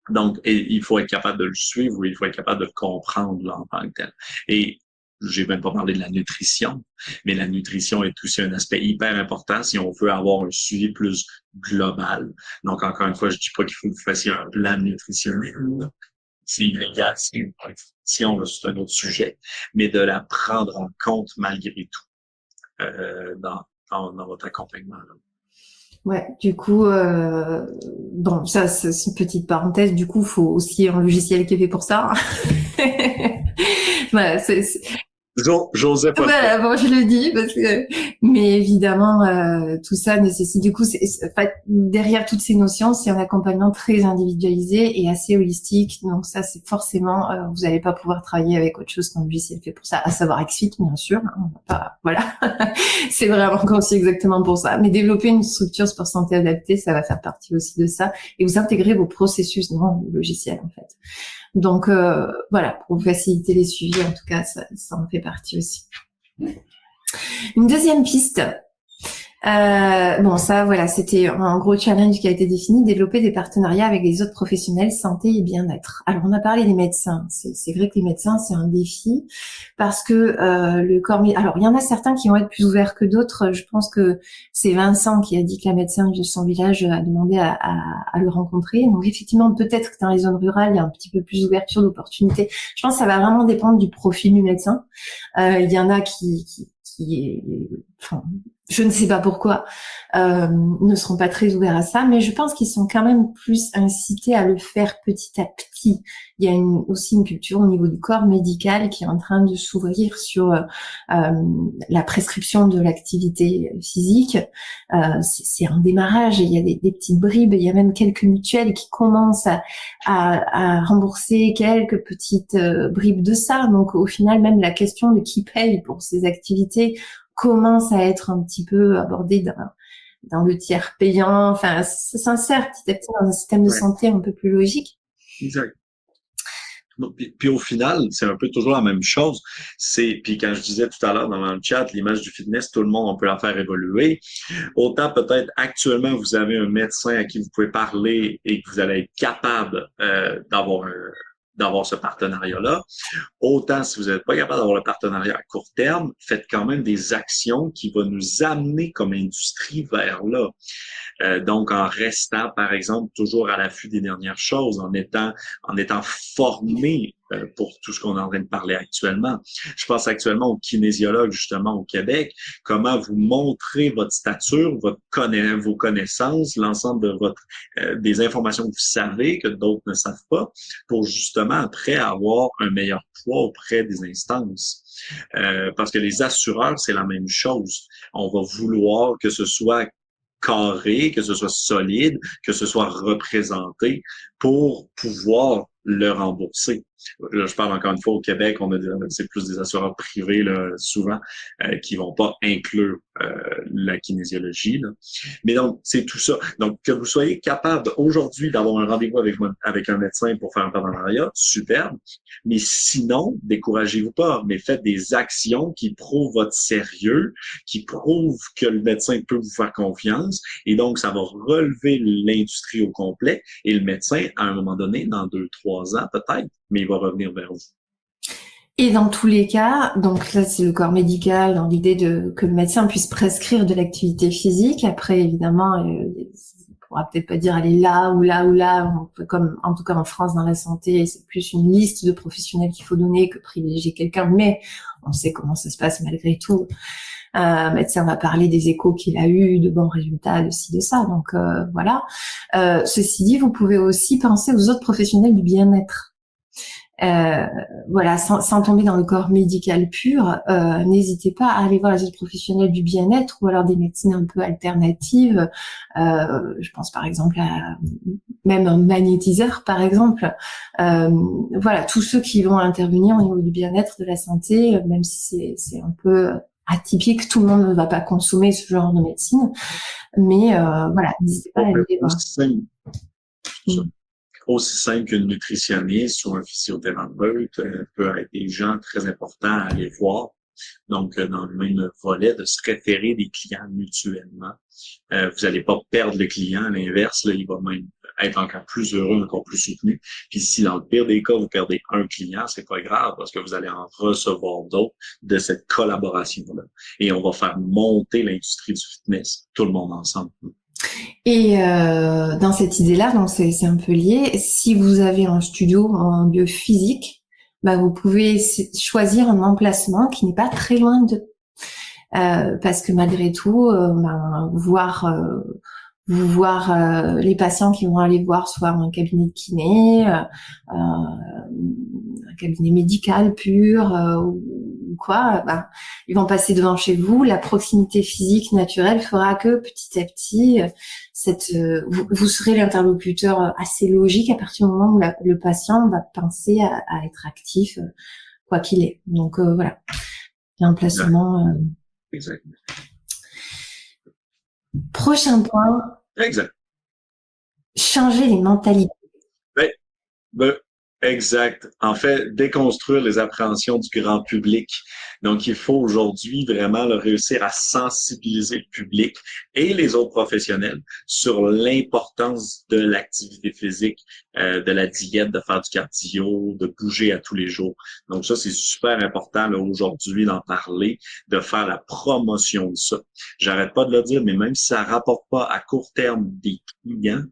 Donc, il faut être capable de le suivre, il faut être capable de le comprendre là, en tant que tel. Et j'ai même pas parlé de la nutrition, mais la nutrition est aussi un aspect hyper important si on veut avoir un suivi plus global. Donc, encore une fois, je dis pas qu'il faut que vous fassiez un plan nutritionnel. C'est illégal, c'est une nutrition, c'est un autre sujet, mais de la prendre en compte malgré tout dans votre accompagnement. Là. Ouais, du coup, bon, ça, c'est une petite parenthèse. Du coup, faut aussi un logiciel qui est fait pour ça. Voilà, J'osais pas le Voilà, faire. bon, je le dis parce que, mais évidemment, tout ça nécessite, du coup, en fait, derrière toutes ces notions, c'est un accompagnement très individualisé et assez holistique. Donc ça, c'est forcément, vous n'allez pas pouvoir travailler avec autre chose qu'un logiciel fait pour ça, à savoir XFIT, bien sûr. Hein, on va pas, voilà, c'est vraiment conçu exactement pour ça. Mais développer une structure sport santé adaptée, ça va faire partie aussi de ça et vous intégrer vos processus dans le logiciel, en fait. Donc voilà, pour vous faciliter les suivis, en tout cas, ça en fait partie aussi. Une deuxième piste. Bon, ça, voilà, c'était un gros challenge qui a été défini, développer des partenariats avec les autres professionnels santé et bien-être. Alors, on a parlé des médecins. C'est vrai que les médecins, c'est un défi parce que le corps... Alors, il y en a certains qui vont être plus ouverts que d'autres. Je pense que c'est Vincent qui a dit que la médecin de son village a demandé à le rencontrer. Donc, effectivement, peut-être que dans les zones rurales, il y a un petit peu plus d'ouverture d'opportunités. Je pense que ça va vraiment dépendre du profil du médecin. Il y en a enfin, je ne sais pas pourquoi, ne seront pas très ouverts à ça, mais je pense qu'ils sont quand même plus incités à le faire petit à petit. Il y a aussi une culture au niveau du corps médical qui est en train de s'ouvrir sur la prescription de l'activité physique. C'est un démarrage, et il y a des petites bribes, il y a même quelques mutuelles qui commencent à rembourser quelques petites bribes de ça. Donc au final, même la question de qui paye pour ces activités commence à être un petit peu abordée dans le tiers payant. Enfin, ça s'insère petit à petit dans un système de santé un peu plus logique. Exact. Donc, puis au final, c'est un peu toujours la même chose. Puis quand je disais tout à l'heure dans le chat, l'image du fitness, tout le monde, on peut la faire évoluer. Autant peut-être actuellement, vous avez un médecin à qui vous pouvez parler et que vous allez être capable d'avoir ce partenariat-là. Autant si vous n'êtes pas capable d'avoir le partenariat à court terme, faites quand même des actions qui vont nous amener comme industrie vers là. Donc, en restant, par exemple, toujours à l'affût des dernières choses, en étant formé pour tout ce qu'on est en train de parler actuellement. Je pense actuellement aux kinésiologues, justement, au Québec, comment vous montrez votre stature, vos connaissances, l'ensemble de des informations que vous savez que d'autres ne savent pas, pour justement, après, avoir un meilleur poids auprès des instances. Parce que les assureurs, c'est la même chose. On va vouloir que ce soit carré, que ce soit solide, que ce soit représenté pour pouvoir le rembourser. Là, je parle encore une fois au Québec, c'est plus des assureurs privés là, souvent qui vont pas inclure la kinésiologie. Là. Mais donc, c'est tout ça. Donc, que vous soyez capable aujourd'hui d'avoir un rendez-vous avec un médecin pour faire un partenariat, superbe. Mais sinon, découragez-vous pas, mais faites des actions qui prouvent votre sérieux, qui prouvent que le médecin peut vous faire confiance. Et donc, ça va relever l'industrie au complet. Et le médecin, à un moment donné, dans 2-3 ans peut-être, mais il va revenir vers vous. Et dans tous les cas, donc là c'est le corps médical dans l'idée que le médecin puisse prescrire de l'activité physique. Après évidemment, on pourra peut-être pas dire aller là ou là ou là. Comme en tout cas en France dans la santé, c'est plus une liste de professionnels qu'il faut donner que privilégier quelqu'un. Mais on sait comment ça se passe malgré tout. Un médecin va parler des échos qu'il a eu, de bons résultats, de ci, de ça. Donc voilà. Ceci dit, vous pouvez aussi penser aux autres professionnels du bien-être. Voilà, sans tomber dans le corps médical pur, n'hésitez pas à aller voir les autres professionnels du bien-être ou alors des médecines un peu alternatives. Je pense par exemple à même un magnétiseur, par exemple. Voilà, tous ceux qui vont intervenir au niveau du bien-être, de la santé, même si c'est un peu atypique, tout le monde ne va pas consommer ce genre de médecine, mais voilà, n'hésitez pas à aller les voir. Aussi simple qu'une nutritionniste ou un physiothérapeute peut être des gens très importants à aller voir. Donc, dans le même volet, de se référer des clients mutuellement. Vous n'allez pas perdre le client, à l'inverse, là, il va même être encore plus heureux, encore plus soutenu. Puis si dans le pire des cas, vous perdez un client, c'est pas grave parce que vous allez en recevoir d'autres de cette collaboration-là. Et on va faire monter l'industrie du fitness, tout le monde ensemble. Et dans cette idée-là, donc c'est un peu lié. Si vous avez un studio en biophysique, bah vous pouvez choisir un emplacement qui n'est pas très loin de, parce que malgré tout, voir les patients qui vont aller voir soit un cabinet de kiné, un cabinet médical pur, ou quoi, ils vont passer devant chez vous. La proximité physique naturelle fera que petit à petit, vous serez l'interlocuteur assez logique à partir du moment où le patient va penser à être actif, quoi qu'il est. Donc voilà, l'emplacement. Exact. Prochain point. Exact. Changer les mentalités. Ben, exact. En fait, déconstruire les appréhensions du grand public. Donc, il faut aujourd'hui vraiment réussir à sensibiliser le public et les autres professionnels sur l'importance de l'activité physique, de la diète, de faire du cardio, de bouger à tous les jours. Donc, ça, c'est super important là, aujourd'hui d'en parler, de faire la promotion de ça. J'arrête pas de le dire, mais même si ça rapporte pas à court terme des clients,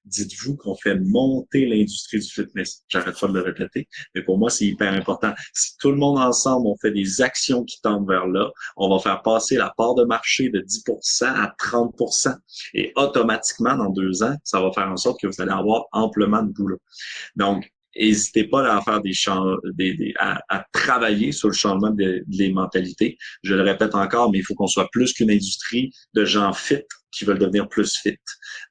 dites-vous qu'on fait monter l'industrie du fitness. J'arrête pas de le répéter, mais pour moi, c'est hyper important. Si tout le monde ensemble, on fait des actions qui tendent vers là, on va faire passer la part de marché de 10% à 30%. Et automatiquement, dans 2 ans, ça va faire en sorte que vous allez avoir amplement de boulot. Donc, n'hésitez pas à faire à travailler sur le changement des mentalités. Je le répète encore, mais il faut qu'on soit plus qu'une industrie de gens fit qui veulent devenir plus fit.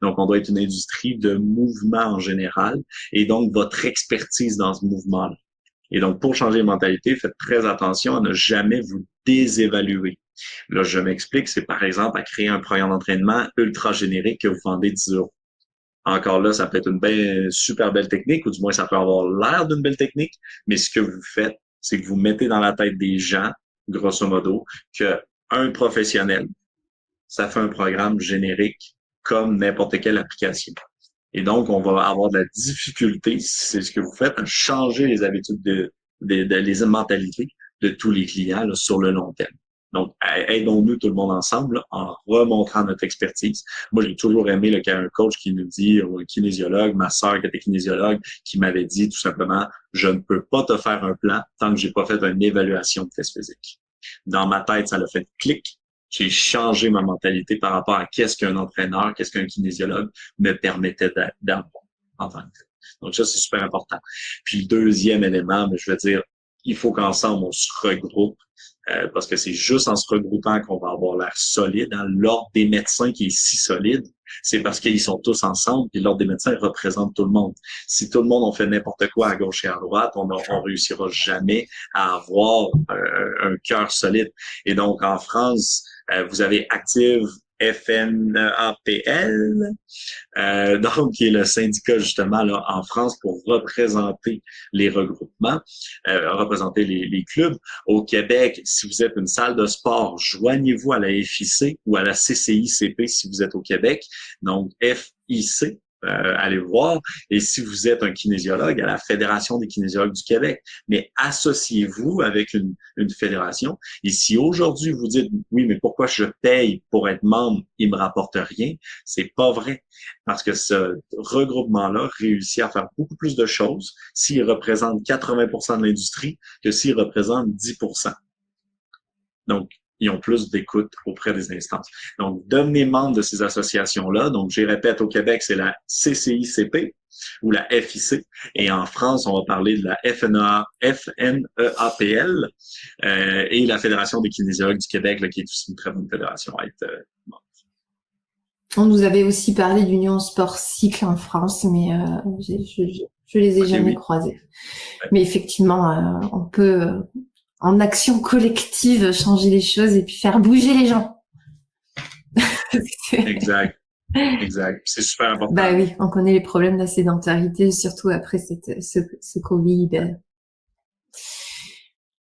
Donc, on doit être une industrie de mouvement en général et donc votre expertise dans ce mouvement-là. Et donc, pour changer les mentalités, faites très attention à ne jamais vous désévaluer. Là, je m'explique, c'est par exemple à créer un programme d'entraînement ultra générique que vous vendez 10 euros. Encore là, ça peut être une super belle technique, ou du moins ça peut avoir l'air d'une belle technique, mais ce que vous faites, c'est que vous mettez dans la tête des gens, grosso modo, que un professionnel, ça fait un programme générique comme n'importe quelle application. Et donc, on va avoir de la difficulté, si c'est ce que vous faites, à changer les habitudes les mentalités de tous les clients là, sur le long terme. Donc, aidons-nous tout le monde ensemble là, en remontrant notre expertise. Moi, j'ai toujours aimé qu'il y ait un coach qui nous dit, ou un kinésiologue, ma sœur qui était kinésiologue, qui m'avait dit tout simplement, je ne peux pas te faire un plan tant que j'ai pas fait une évaluation de test physique. Dans ma tête, ça l'a fait clic. J'ai changé ma mentalité par rapport à qu'est-ce qu'un entraîneur, qu'est-ce qu'un kinésiologue me permettait d'avoir en tant que tel. Donc ça, c'est super important. Puis le deuxième élément, je veux dire, il faut qu'ensemble, on se regroupe parce que c'est juste en se regroupant qu'on va avoir l'air solide. Hein. L'ordre des médecins qui est si solide, c'est parce qu'ils sont tous ensemble, puis l'ordre des médecins représente tout le monde. Si tout le monde on fait n'importe quoi à gauche et à droite, on réussira jamais à avoir un cœur solide. Et donc, en France, vous avez Active FNAPL, donc qui est le syndicat justement là en France pour représenter les regroupements, représenter les clubs. Au Québec, si vous êtes une salle de sport, joignez-vous à la FIC ou à la CCICP si vous êtes au Québec. Donc FIC. Allez voir. Et si vous êtes un kinésiologue, à la Fédération des kinésiologues du Québec. Mais associez-vous avec une fédération. Et si aujourd'hui vous dites, oui, mais pourquoi je paye pour être membre, il me rapporte rien, c'est pas vrai. Parce que ce regroupement-là réussit à faire beaucoup plus de choses s'il représente 80% de l'industrie que s'il représente 10%. Donc, ils ont plus d'écoute auprès des instances. Donc, devenez membre de ces associations-là. Donc, je répète, au Québec, c'est la CCICP ou la FIC. Et en France, on va parler de la FNEAPL et la Fédération des kinésiologues du Québec, là, qui est aussi une très bonne fédération à être membre. On nous avait aussi parlé d'Union Sport Cycle en France, mais je les ai jamais croisés. Ouais. Mais effectivement, on peut... en action collective, changer les choses et puis faire bouger les gens. Exact. C'est super important. Bah oui, on connaît les problèmes de la sédentarité, surtout après ce Covid.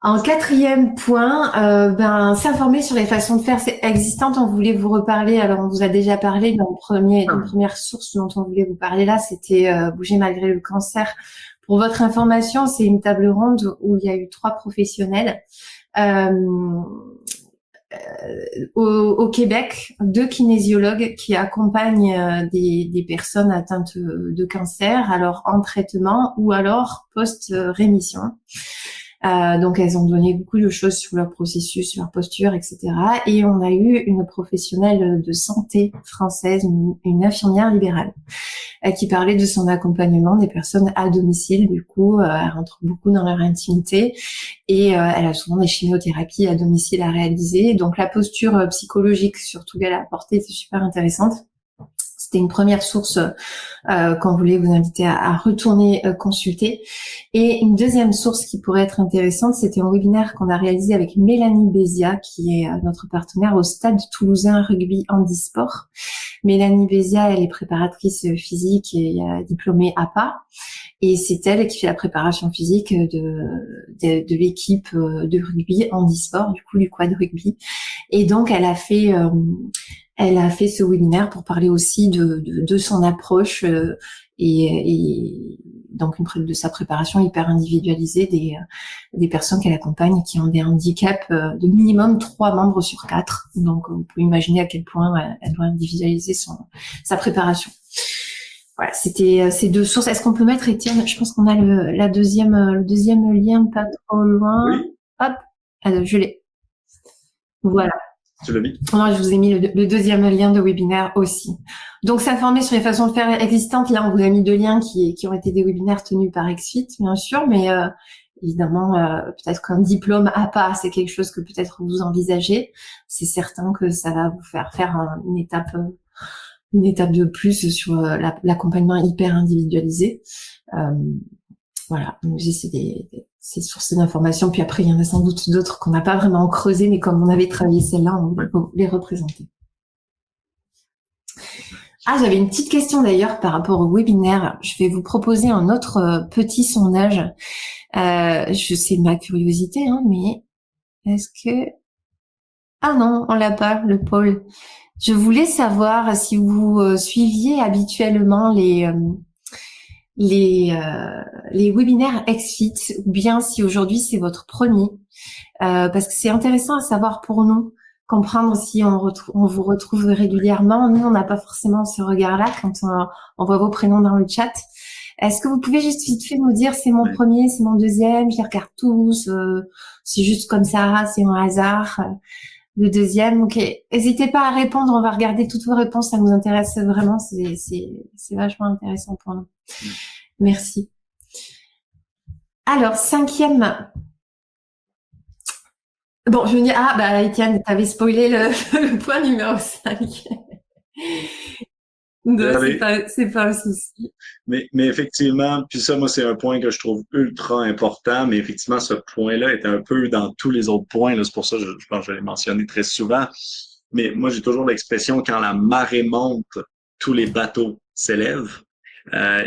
En 4e point, s'informer sur les façons de faire existantes. On voulait vous reparler. Alors, on vous a déjà parlé d'une première source dont on voulait vous parler là, c'était Bouger malgré le cancer. Pour votre information, c'est une table ronde où il y a eu 3 professionnels au Québec, 2 kinésiologues qui accompagnent des personnes atteintes de cancer, alors en traitement ou alors post-rémission. Donc, elles ont donné beaucoup de choses sur leur processus, sur leur posture, etc. Et on a eu une professionnelle de santé française, une infirmière libérale, qui parlait de son accompagnement des personnes à domicile. Du coup, elle rentre beaucoup dans leur intimité et elle a souvent des chimiothérapies à domicile à réaliser. Donc, la posture psychologique, surtout qu'elle a apportée, c'est super intéressante. C'était une première source qu'on voulait vous inviter à retourner consulter. Et une deuxième source qui pourrait être intéressante, c'était un webinaire qu'on a réalisé avec Mélanie Bézia, qui est notre partenaire au Stade Toulousain Rugby Handisport. Mélanie Bézia, elle est préparatrice physique et diplômée APA. Et c'est elle qui fait la préparation physique de l'équipe de rugby handisport, du coup du quad rugby. Et donc, elle a fait ce webinaire pour parler aussi de son approche et donc de sa préparation hyper individualisée des personnes qu'elle accompagne qui ont des handicaps de minimum 3 membres sur 4. Donc, on peut imaginer à quel point elle doit individualiser sa préparation. Voilà, c'était ces 2 sources. Est-ce qu'on peut mettre, Étienne, je pense qu'on a le deuxième lien pas trop loin. Oui. Hop, alors, je l'ai. Voilà. Tu l'as mis? Non, je vous ai mis le deuxième lien de webinaire aussi. Donc, s'informer sur les façons de faire existantes. Là, on vous a mis 2 liens qui ont été des webinaires tenus par XFIT, bien sûr, mais évidemment, peut-être qu'un diplôme APA, c'est quelque chose que peut-être vous envisagez. C'est certain que ça va vous faire une étape de plus sur l'accompagnement hyper individualisé. Voilà, donc j'ai ces sources d'informations, puis après il y en a sans doute d'autres qu'on n'a pas vraiment creusées, mais comme on avait travaillé celles-là, on voulait les représenter. Ah, j'avais une petite question d'ailleurs par rapport au webinaire. Je vais vous proposer un autre petit sondage. C'est ma curiosité, hein, mais est-ce que... Ah non, on l'a pas, le pôle. Je voulais savoir si vous suiviez habituellement les webinaires XFIT, ou bien si aujourd'hui c'est votre premier, parce que c'est intéressant à savoir pour nous, comprendre si on vous retrouve régulièrement. Nous, on n'a pas forcément ce regard-là quand on voit vos prénoms dans le chat. Est-ce que vous pouvez juste vite fait nous dire c'est mon premier, c'est mon deuxième, je les regarde tous, c'est juste comme ça, c'est un hasard. Le deuxième, ok. N'hésitez pas à répondre, on va regarder toutes vos réponses, ça nous intéresse vraiment, c'est vachement intéressant pour nous. Merci. Alors, 5e. Bon, je me dis, Étienne, t'avais spoilé le point numéro 5. Non, c'est pas un souci. Mais effectivement, puis ça, moi, c'est un point que je trouve ultra important, mais effectivement, ce point-là est un peu dans tous les autres points, là. C'est pour ça que je pense que je l'ai mentionné très souvent. Mais moi, j'ai toujours l'expression, quand la marée monte, tous les bateaux s'élèvent.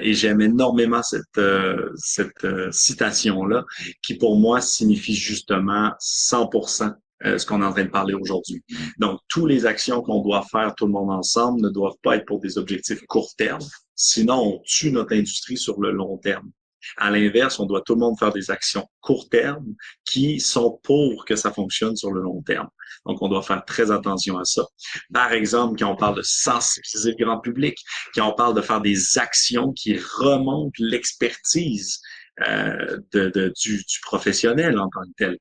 Et j'aime énormément cette citation-là, qui pour moi signifie justement 100% ce qu'on est en train de parler aujourd'hui. Donc, toutes les actions qu'on doit faire tout le monde ensemble ne doivent pas être pour des objectifs court terme, sinon on tue notre industrie sur le long terme. À l'inverse, on doit tout le monde faire des actions court terme qui sont pour que ça fonctionne sur le long terme. Donc, on doit faire très attention à ça. Par exemple, quand on parle de sensibiliser le grand public, quand on parle de faire des actions qui remontent l'expertise du professionnel en tant que tel.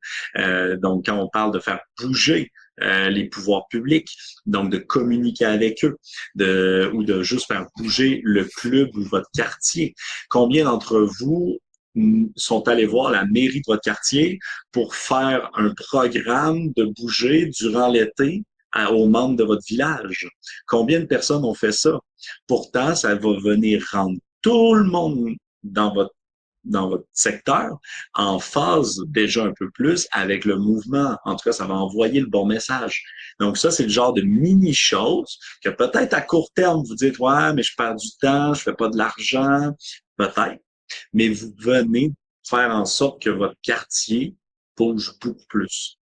Donc, quand on parle de faire bouger les pouvoirs publics, donc de communiquer avec eux, ou de juste faire bouger le club ou votre quartier. Combien d'entre vous sont allés voir la mairie de votre quartier pour faire un programme de bouger durant l'été aux membres de votre village? Combien de personnes ont fait ça? Pourtant, ça va venir rendre tout le monde dans votre secteur en phase déjà un peu plus avec le mouvement. En tout cas, ça va envoyer le bon message. Donc ça, c'est le genre de mini-choses que peut-être à court terme, vous dites « Ouais, mais je perds du temps, je fais pas de l'argent. » Peut-être. Mais vous venez faire en sorte que votre quartier bouge beaucoup plus.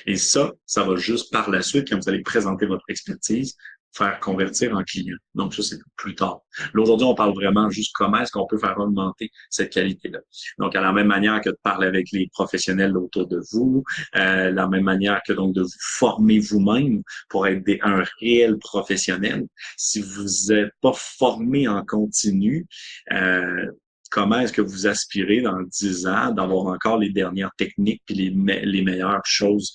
Et ça va juste par la suite, quand vous allez présenter votre expertise, faire convertir en client. Donc, ça, c'est plus tard. Là, aujourd'hui, on parle vraiment juste comment est-ce qu'on peut faire augmenter cette qualité-là. Donc, à la même manière que de parler avec les professionnels autour de vous, la même manière que donc de vous former vous-même pour être un réel professionnel. Si vous n'êtes pas formé en continu, comment est-ce que vous aspirez dans 10 ans d'avoir encore les dernières techniques puis les meilleures choses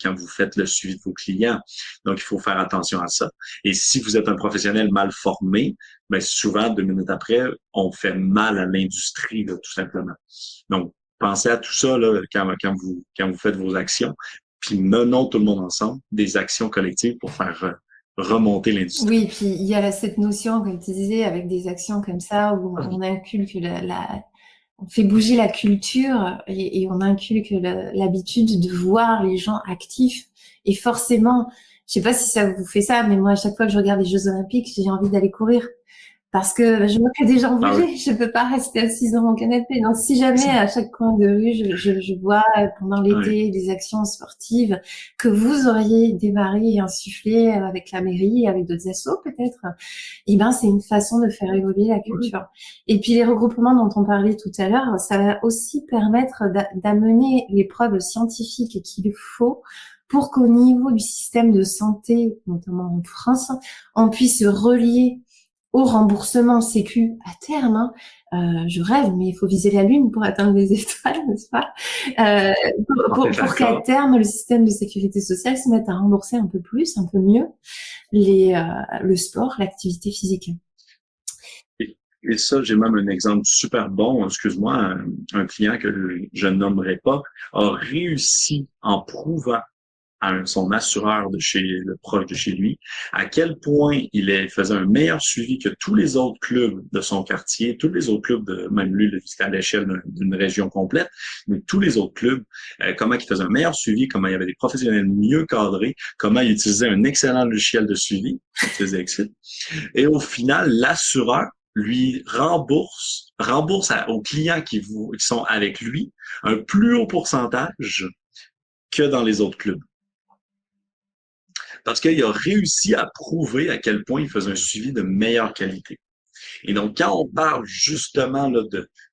quand vous faites le suivi de vos clients. Donc, il faut faire attention à ça. Et si vous êtes un professionnel mal formé, ben souvent, 2 minutes après, on fait mal à l'industrie, là, tout simplement. Donc, pensez à tout ça là, quand vous faites vos actions, puis menons tout le monde ensemble des actions collectives pour faire remonter l'industrie. Oui, puis il y a cette notion, comme tu disais, avec des actions comme ça, où on inculque on fait bouger la culture et on inculque l'habitude de voir les gens actifs. Et forcément, je sais pas si ça vous fait ça, mais moi, à chaque fois que je regarde les Jeux Olympiques, j'ai envie d'aller courir. Parce que je vois que des gens Ah oui. bouger, je peux pas rester assise dans mon canapé. Donc, si jamais à chaque coin de rue, je vois pendant l'été des actions sportives que vous auriez démarré et insufflé avec la mairie, avec d'autres assos peut-être, eh ben, c'est une façon de faire évoluer la culture. Et puis, les regroupements dont on parlait tout à l'heure, ça va aussi permettre d'amener les preuves scientifiques qu'il faut pour qu'au niveau du système de santé, notamment en France, on puisse relier au remboursement sécu à terme. Je rêve, mais il faut viser la Lune pour atteindre les étoiles, n'est-ce pas? Pour qu'à terme, le système de sécurité sociale se mette à rembourser un peu plus, un peu mieux le sport, l'activité physique. Et ça, j'ai même un exemple super bon. Excuse-moi, un client que je ne nommerai pas a réussi en prouvant à son assureur de chez le proche de chez lui, à quel point faisait un meilleur suivi que tous les autres clubs de son quartier, tous les autres clubs même lui, le visitait à l'échelle d'une région complète, mais tous les autres clubs, comment il faisait un meilleur suivi, comment il y avait des professionnels mieux cadrés, comment il utilisait un excellent logiciel de suivi, il utilisait Exit. Et au final, l'assureur lui rembourse aux clients qui sont avec lui un plus haut pourcentage que dans les autres clubs. Parce qu'il a réussi à prouver à quel point il faisait un suivi de meilleure qualité. Et donc, quand on parle justement là,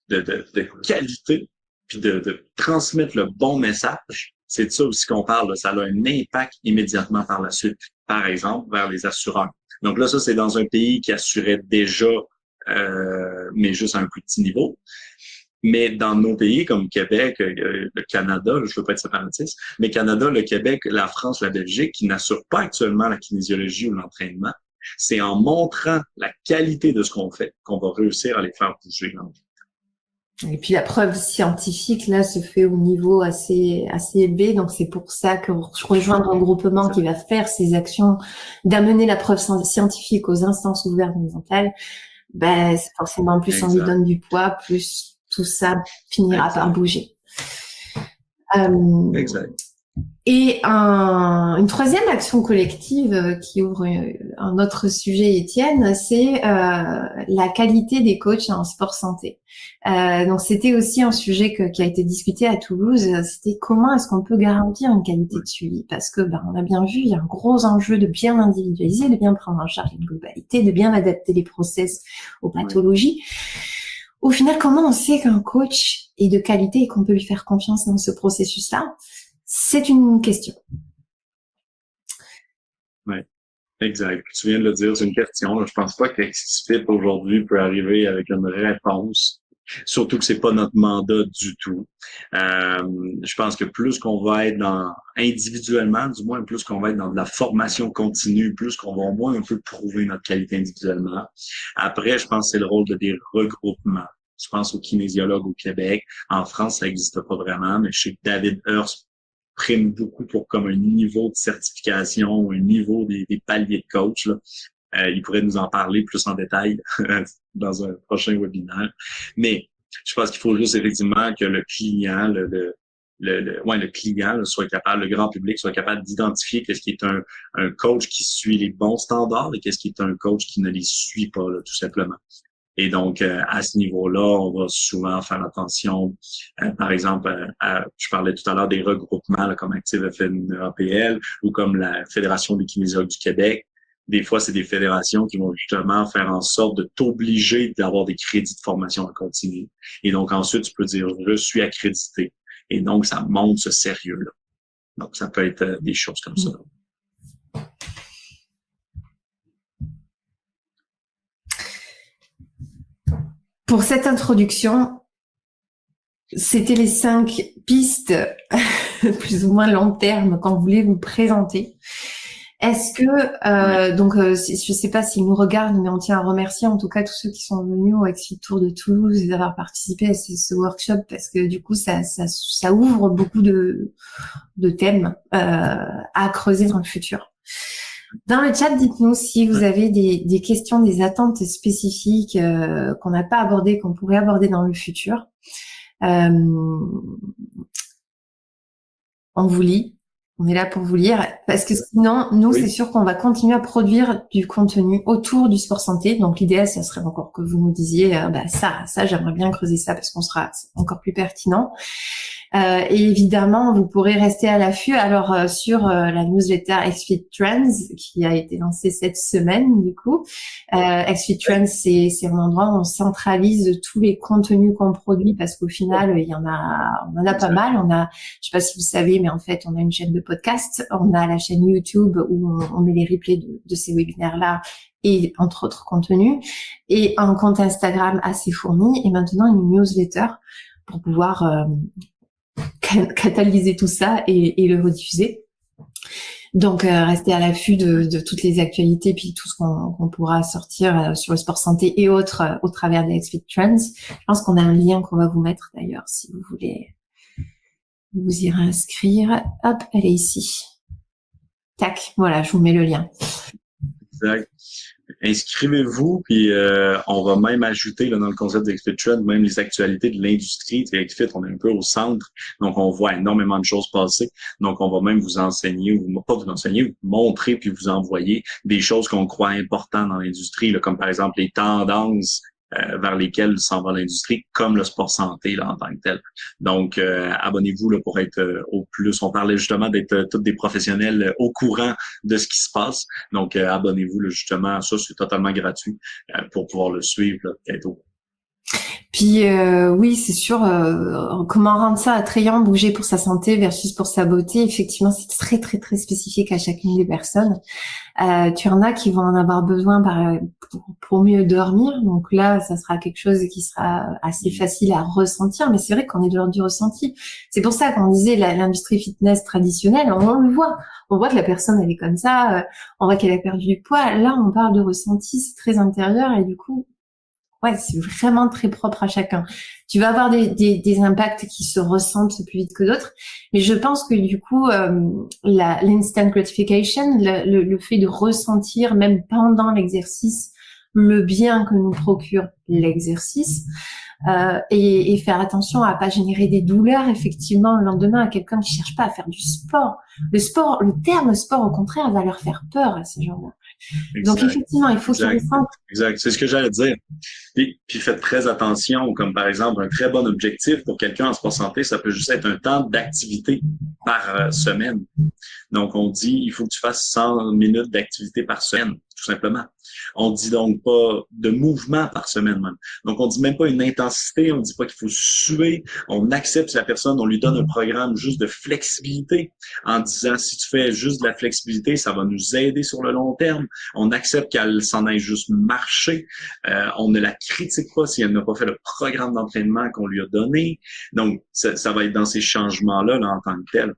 de qualité, puis de transmettre le bon message, c'est de ça aussi qu'on parle. Là. Ça a un impact immédiatement par la suite, par exemple, vers les assureurs. Donc là, ça, c'est dans un pays qui assurait déjà, mais juste à un plus petit niveau. Mais dans nos pays comme Québec, le Canada, je ne veux pas être séparatiste, mais Canada, le Québec, la France, la Belgique, qui n'assurent pas actuellement la kinésiologie ou l'entraînement, c'est en montrant la qualité de ce qu'on fait qu'on va réussir à les faire bouger. Et puis la preuve scientifique là se fait au niveau assez élevé, donc c'est pour ça que rejoindre un groupement qui va faire ces actions d'amener la preuve scientifique aux instances gouvernementales, ben c'est forcément plus on lui donne du poids, plus tout ça finira par bouger. Exact. Et une troisième action collective qui ouvre un autre sujet, Étienne, c'est la qualité des coachs en sport santé. Donc c'était aussi un sujet qui a été discuté à Toulouse. C'était comment est-ce qu'on peut garantir une qualité de suivi, parce que on a bien vu, il y a un gros enjeu de bien individualiser, de bien prendre en charge une globalité, de bien adapter les process aux pathologies. Au final, comment on sait qu'un coach est de qualité et qu'on peut lui faire confiance dans ce processus-là? C'est une question. Oui, exact. Tu viens de le dire, c'est une question. Je pense pas qu'Exfit aujourd'hui peut arriver avec une réponse. Surtout que c'est pas notre mandat du tout. Je pense que plus qu'on va être individuellement, du moins plus qu'on va être dans de la formation continue, plus qu'on va au moins un peu prouver notre qualité individuellement. Après, je pense que c'est le rôle des regroupements. Je pense aux kinésiologues au Québec. En France, ça n'existe pas vraiment, mais je sais que David Hurst prime beaucoup pour comme un niveau de certification, un niveau des paliers de coach. Là. Il pourrait nous en parler plus en détail dans un prochain webinaire. Mais je pense qu'il faut juste effectivement que le client, le client soit capable, le grand public soit capable d'identifier qu'est-ce qui est un coach qui suit les bons standards et qu'est-ce qui est un coach qui ne les suit pas, là, tout simplement. Et donc, à ce niveau-là, on va souvent faire attention, par exemple, je parlais tout à l'heure des regroupements là, comme Active FNAPL ou comme la Fédération des kinésiologues du Québec. Des fois, c'est des fédérations qui vont justement faire en sorte de t'obliger d'avoir des crédits de formation en continu. Et donc, ensuite, tu peux dire, je suis accrédité. Et donc, ça montre ce sérieux-là. Donc, ça peut être des choses comme ça. Pour cette introduction, c'était les 5 pistes plus ou moins long terme qu'on voulait vous présenter. Est-ce que, donc, je sais pas s'ils nous regardent, mais on tient à remercier en tout cas tous ceux qui sont venus au XFIT Tour de Toulouse et d'avoir participé à ce workshop, parce que du coup, ça ouvre beaucoup de thèmes à creuser dans le futur. Dans le chat, dites-nous si vous avez des questions, des attentes spécifiques qu'on n'a pas abordées, qu'on pourrait aborder dans le futur. On vous lit. On est là pour vous lire, parce que sinon, nous, c'est sûr qu'on va continuer à produire du contenu autour du sport santé. Donc, l'idéal, ça serait encore que vous nous disiez, ça, j'aimerais bien creuser ça parce qu'on sera encore plus pertinent. Et évidemment, vous pourrez rester à l'affût. Alors, sur la newsletter XFIT Trends, qui a été lancée cette semaine, du coup, XFIT Trends, c'est un endroit où on centralise tous les contenus qu'on produit, parce qu'au final, on en a pas mal. Je sais pas si vous savez, mais en fait, on a une chaîne de podcast, on a la chaîne YouTube où on met les replays de ces webinaires-là et entre autres contenus, et un compte Instagram assez fourni, et maintenant une newsletter pour pouvoir catalyser tout ça et le rediffuser. Donc, restez à l'affût de toutes les actualités, puis tout ce qu'on pourra sortir sur le sport santé et autres au travers des XFIT Trends. Je pense qu'on a un lien qu'on va vous mettre d'ailleurs, si vous voulez vous y réinscrire. Hop, elle est ici. Tac, voilà, je vous mets le lien. Exact. Inscrivez-vous, puis on va même ajouter là, dans le concept d'XFIT Trend, même les actualités de l'industrie. XFIT, on est un peu au centre, donc on voit énormément de choses passer. Donc, on va même vous enseigner, ou pas vous enseigner, vous montrer, puis vous envoyer des choses qu'on croit importantes dans l'industrie, là, comme par exemple les tendances vers lesquelles s'en va l'industrie, comme le sport santé là, en tant que tel. Donc, abonnez-vous là, pour être au plus. On parlait justement d'être tous des professionnels au courant de ce qui se passe. Donc, abonnez-vous là, justement. Ça, c'est totalement gratuit pour pouvoir le suivre là, bientôt. Puis oui, c'est sûr, comment rendre ça attrayant, bouger pour sa santé versus pour sa beauté, effectivement, c'est très, très, très spécifique à chacune des personnes. Tu en as qui vont en avoir besoin pour mieux dormir, donc là, ça sera quelque chose qui sera assez facile à ressentir, mais c'est vrai qu'on est de l'ordre du ressenti. C'est pour ça qu'on disait l'industrie fitness traditionnelle, on le voit. On voit que la personne, elle est comme ça, on voit qu'elle a perdu du poids. Là, on parle de ressenti, c'est très intérieur, et du coup, ouais, c'est vraiment très propre à chacun. Tu vas avoir des impacts qui se ressentent plus vite que d'autres, mais je pense que du coup, l'instant gratification, le fait de ressentir même pendant l'exercice le bien que nous procure l'exercice, et faire attention à pas générer des douleurs effectivement le lendemain à quelqu'un qui cherche pas à faire du sport. Le terme sport, au contraire, va leur faire peur à ces gens-là. Donc effectivement, il faut qu'ils ressentent. Exact, c'est ce que j'allais dire. Puis faites très attention, comme par exemple un très bon objectif pour quelqu'un en sport santé, ça peut juste être un temps d'activité par semaine. Donc on dit il faut que tu fasses 100 minutes d'activité par semaine, tout simplement. On dit donc pas de mouvement par semaine même. Donc on dit même pas une intensité, on dit pas qu'il faut suer, on accepte la personne, on lui donne un programme juste de flexibilité en disant si tu fais juste de la flexibilité, ça va nous aider sur le long terme. On accepte qu'elle s'en aille juste marcher. On ne la critique pas si elle n'a pas fait le programme d'entraînement qu'on lui a donné. Donc, ça va être dans ces changements-là là, en tant que tel.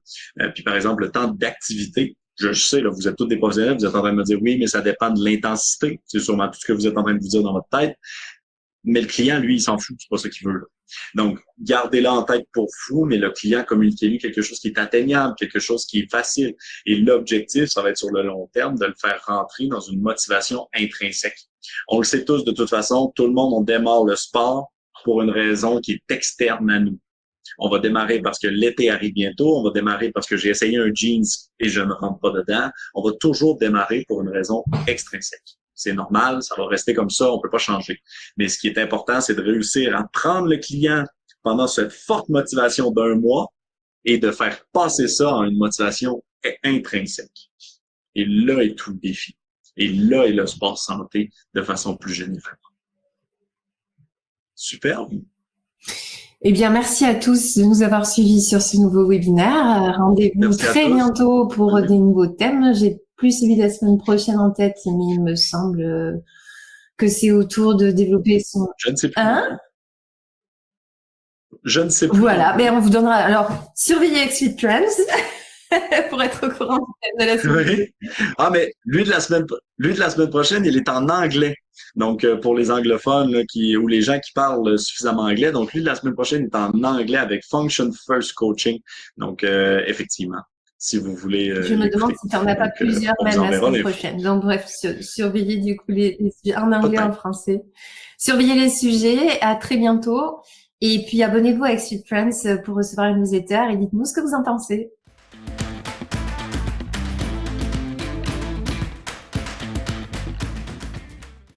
Puis, par exemple, le temps d'activité, je sais, là, vous êtes tous des professionnels, vous êtes en train de me dire oui, mais ça dépend de l'intensité. C'est sûrement tout ce que vous êtes en train de vous dire dans votre tête. Mais le client, lui, il s'en fout, c'est pas ce qu'il veut. Là. Donc, gardez-la en tête pour vous, mais le client, communiquez-lui quelque chose qui est atteignable, quelque chose qui est facile. Et l'objectif, ça va être sur le long terme de le faire rentrer dans une motivation intrinsèque. On le sait tous, de toute façon, tout le monde, on démarre le sport pour une raison qui est externe à nous. On va démarrer parce que l'été arrive bientôt. On va démarrer parce que j'ai essayé un jeans et je ne rentre pas dedans. On va toujours démarrer pour une raison extrinsèque. C'est normal, ça va rester comme ça, on peut pas changer. Mais ce qui est important, c'est de réussir à prendre le client pendant cette forte motivation d'un mois et de faire passer ça en une motivation intrinsèque. Et là est tout le défi. Et là est le sport santé de façon plus générale. Super. Eh bien, merci à tous de nous avoir suivis sur ce nouveau webinaire. Rendez-vous très bientôt pour des nouveaux thèmes. J'ai plus celui de la semaine prochaine en tête, mais il me semble que c'est autour de développer son... Je ne sais plus. Hein? Je ne sais plus. Voilà, mais on vous donnera... Alors, surveillez Exfit Trends pour être au courant du thème de la semaine. Oui. Ah, mais lui de la semaine prochaine, il est en anglais. Donc, pour les anglophones là, ou les gens qui parlent suffisamment anglais, donc lui de la semaine prochaine est en anglais avec Function First Coaching. Donc, effectivement, si vous voulez Je me demande l'écouter. si tu n'en as pas plusieurs on vous même la enverra semaine l'info. prochaine. Donc bref, surveillez du coup les sujets en anglais, en Peut-être. français. Surveillez les sujets. À très bientôt. Et puis abonnez-vous à Exfit Trends pour recevoir une newsletter et dites-nous ce que vous en pensez.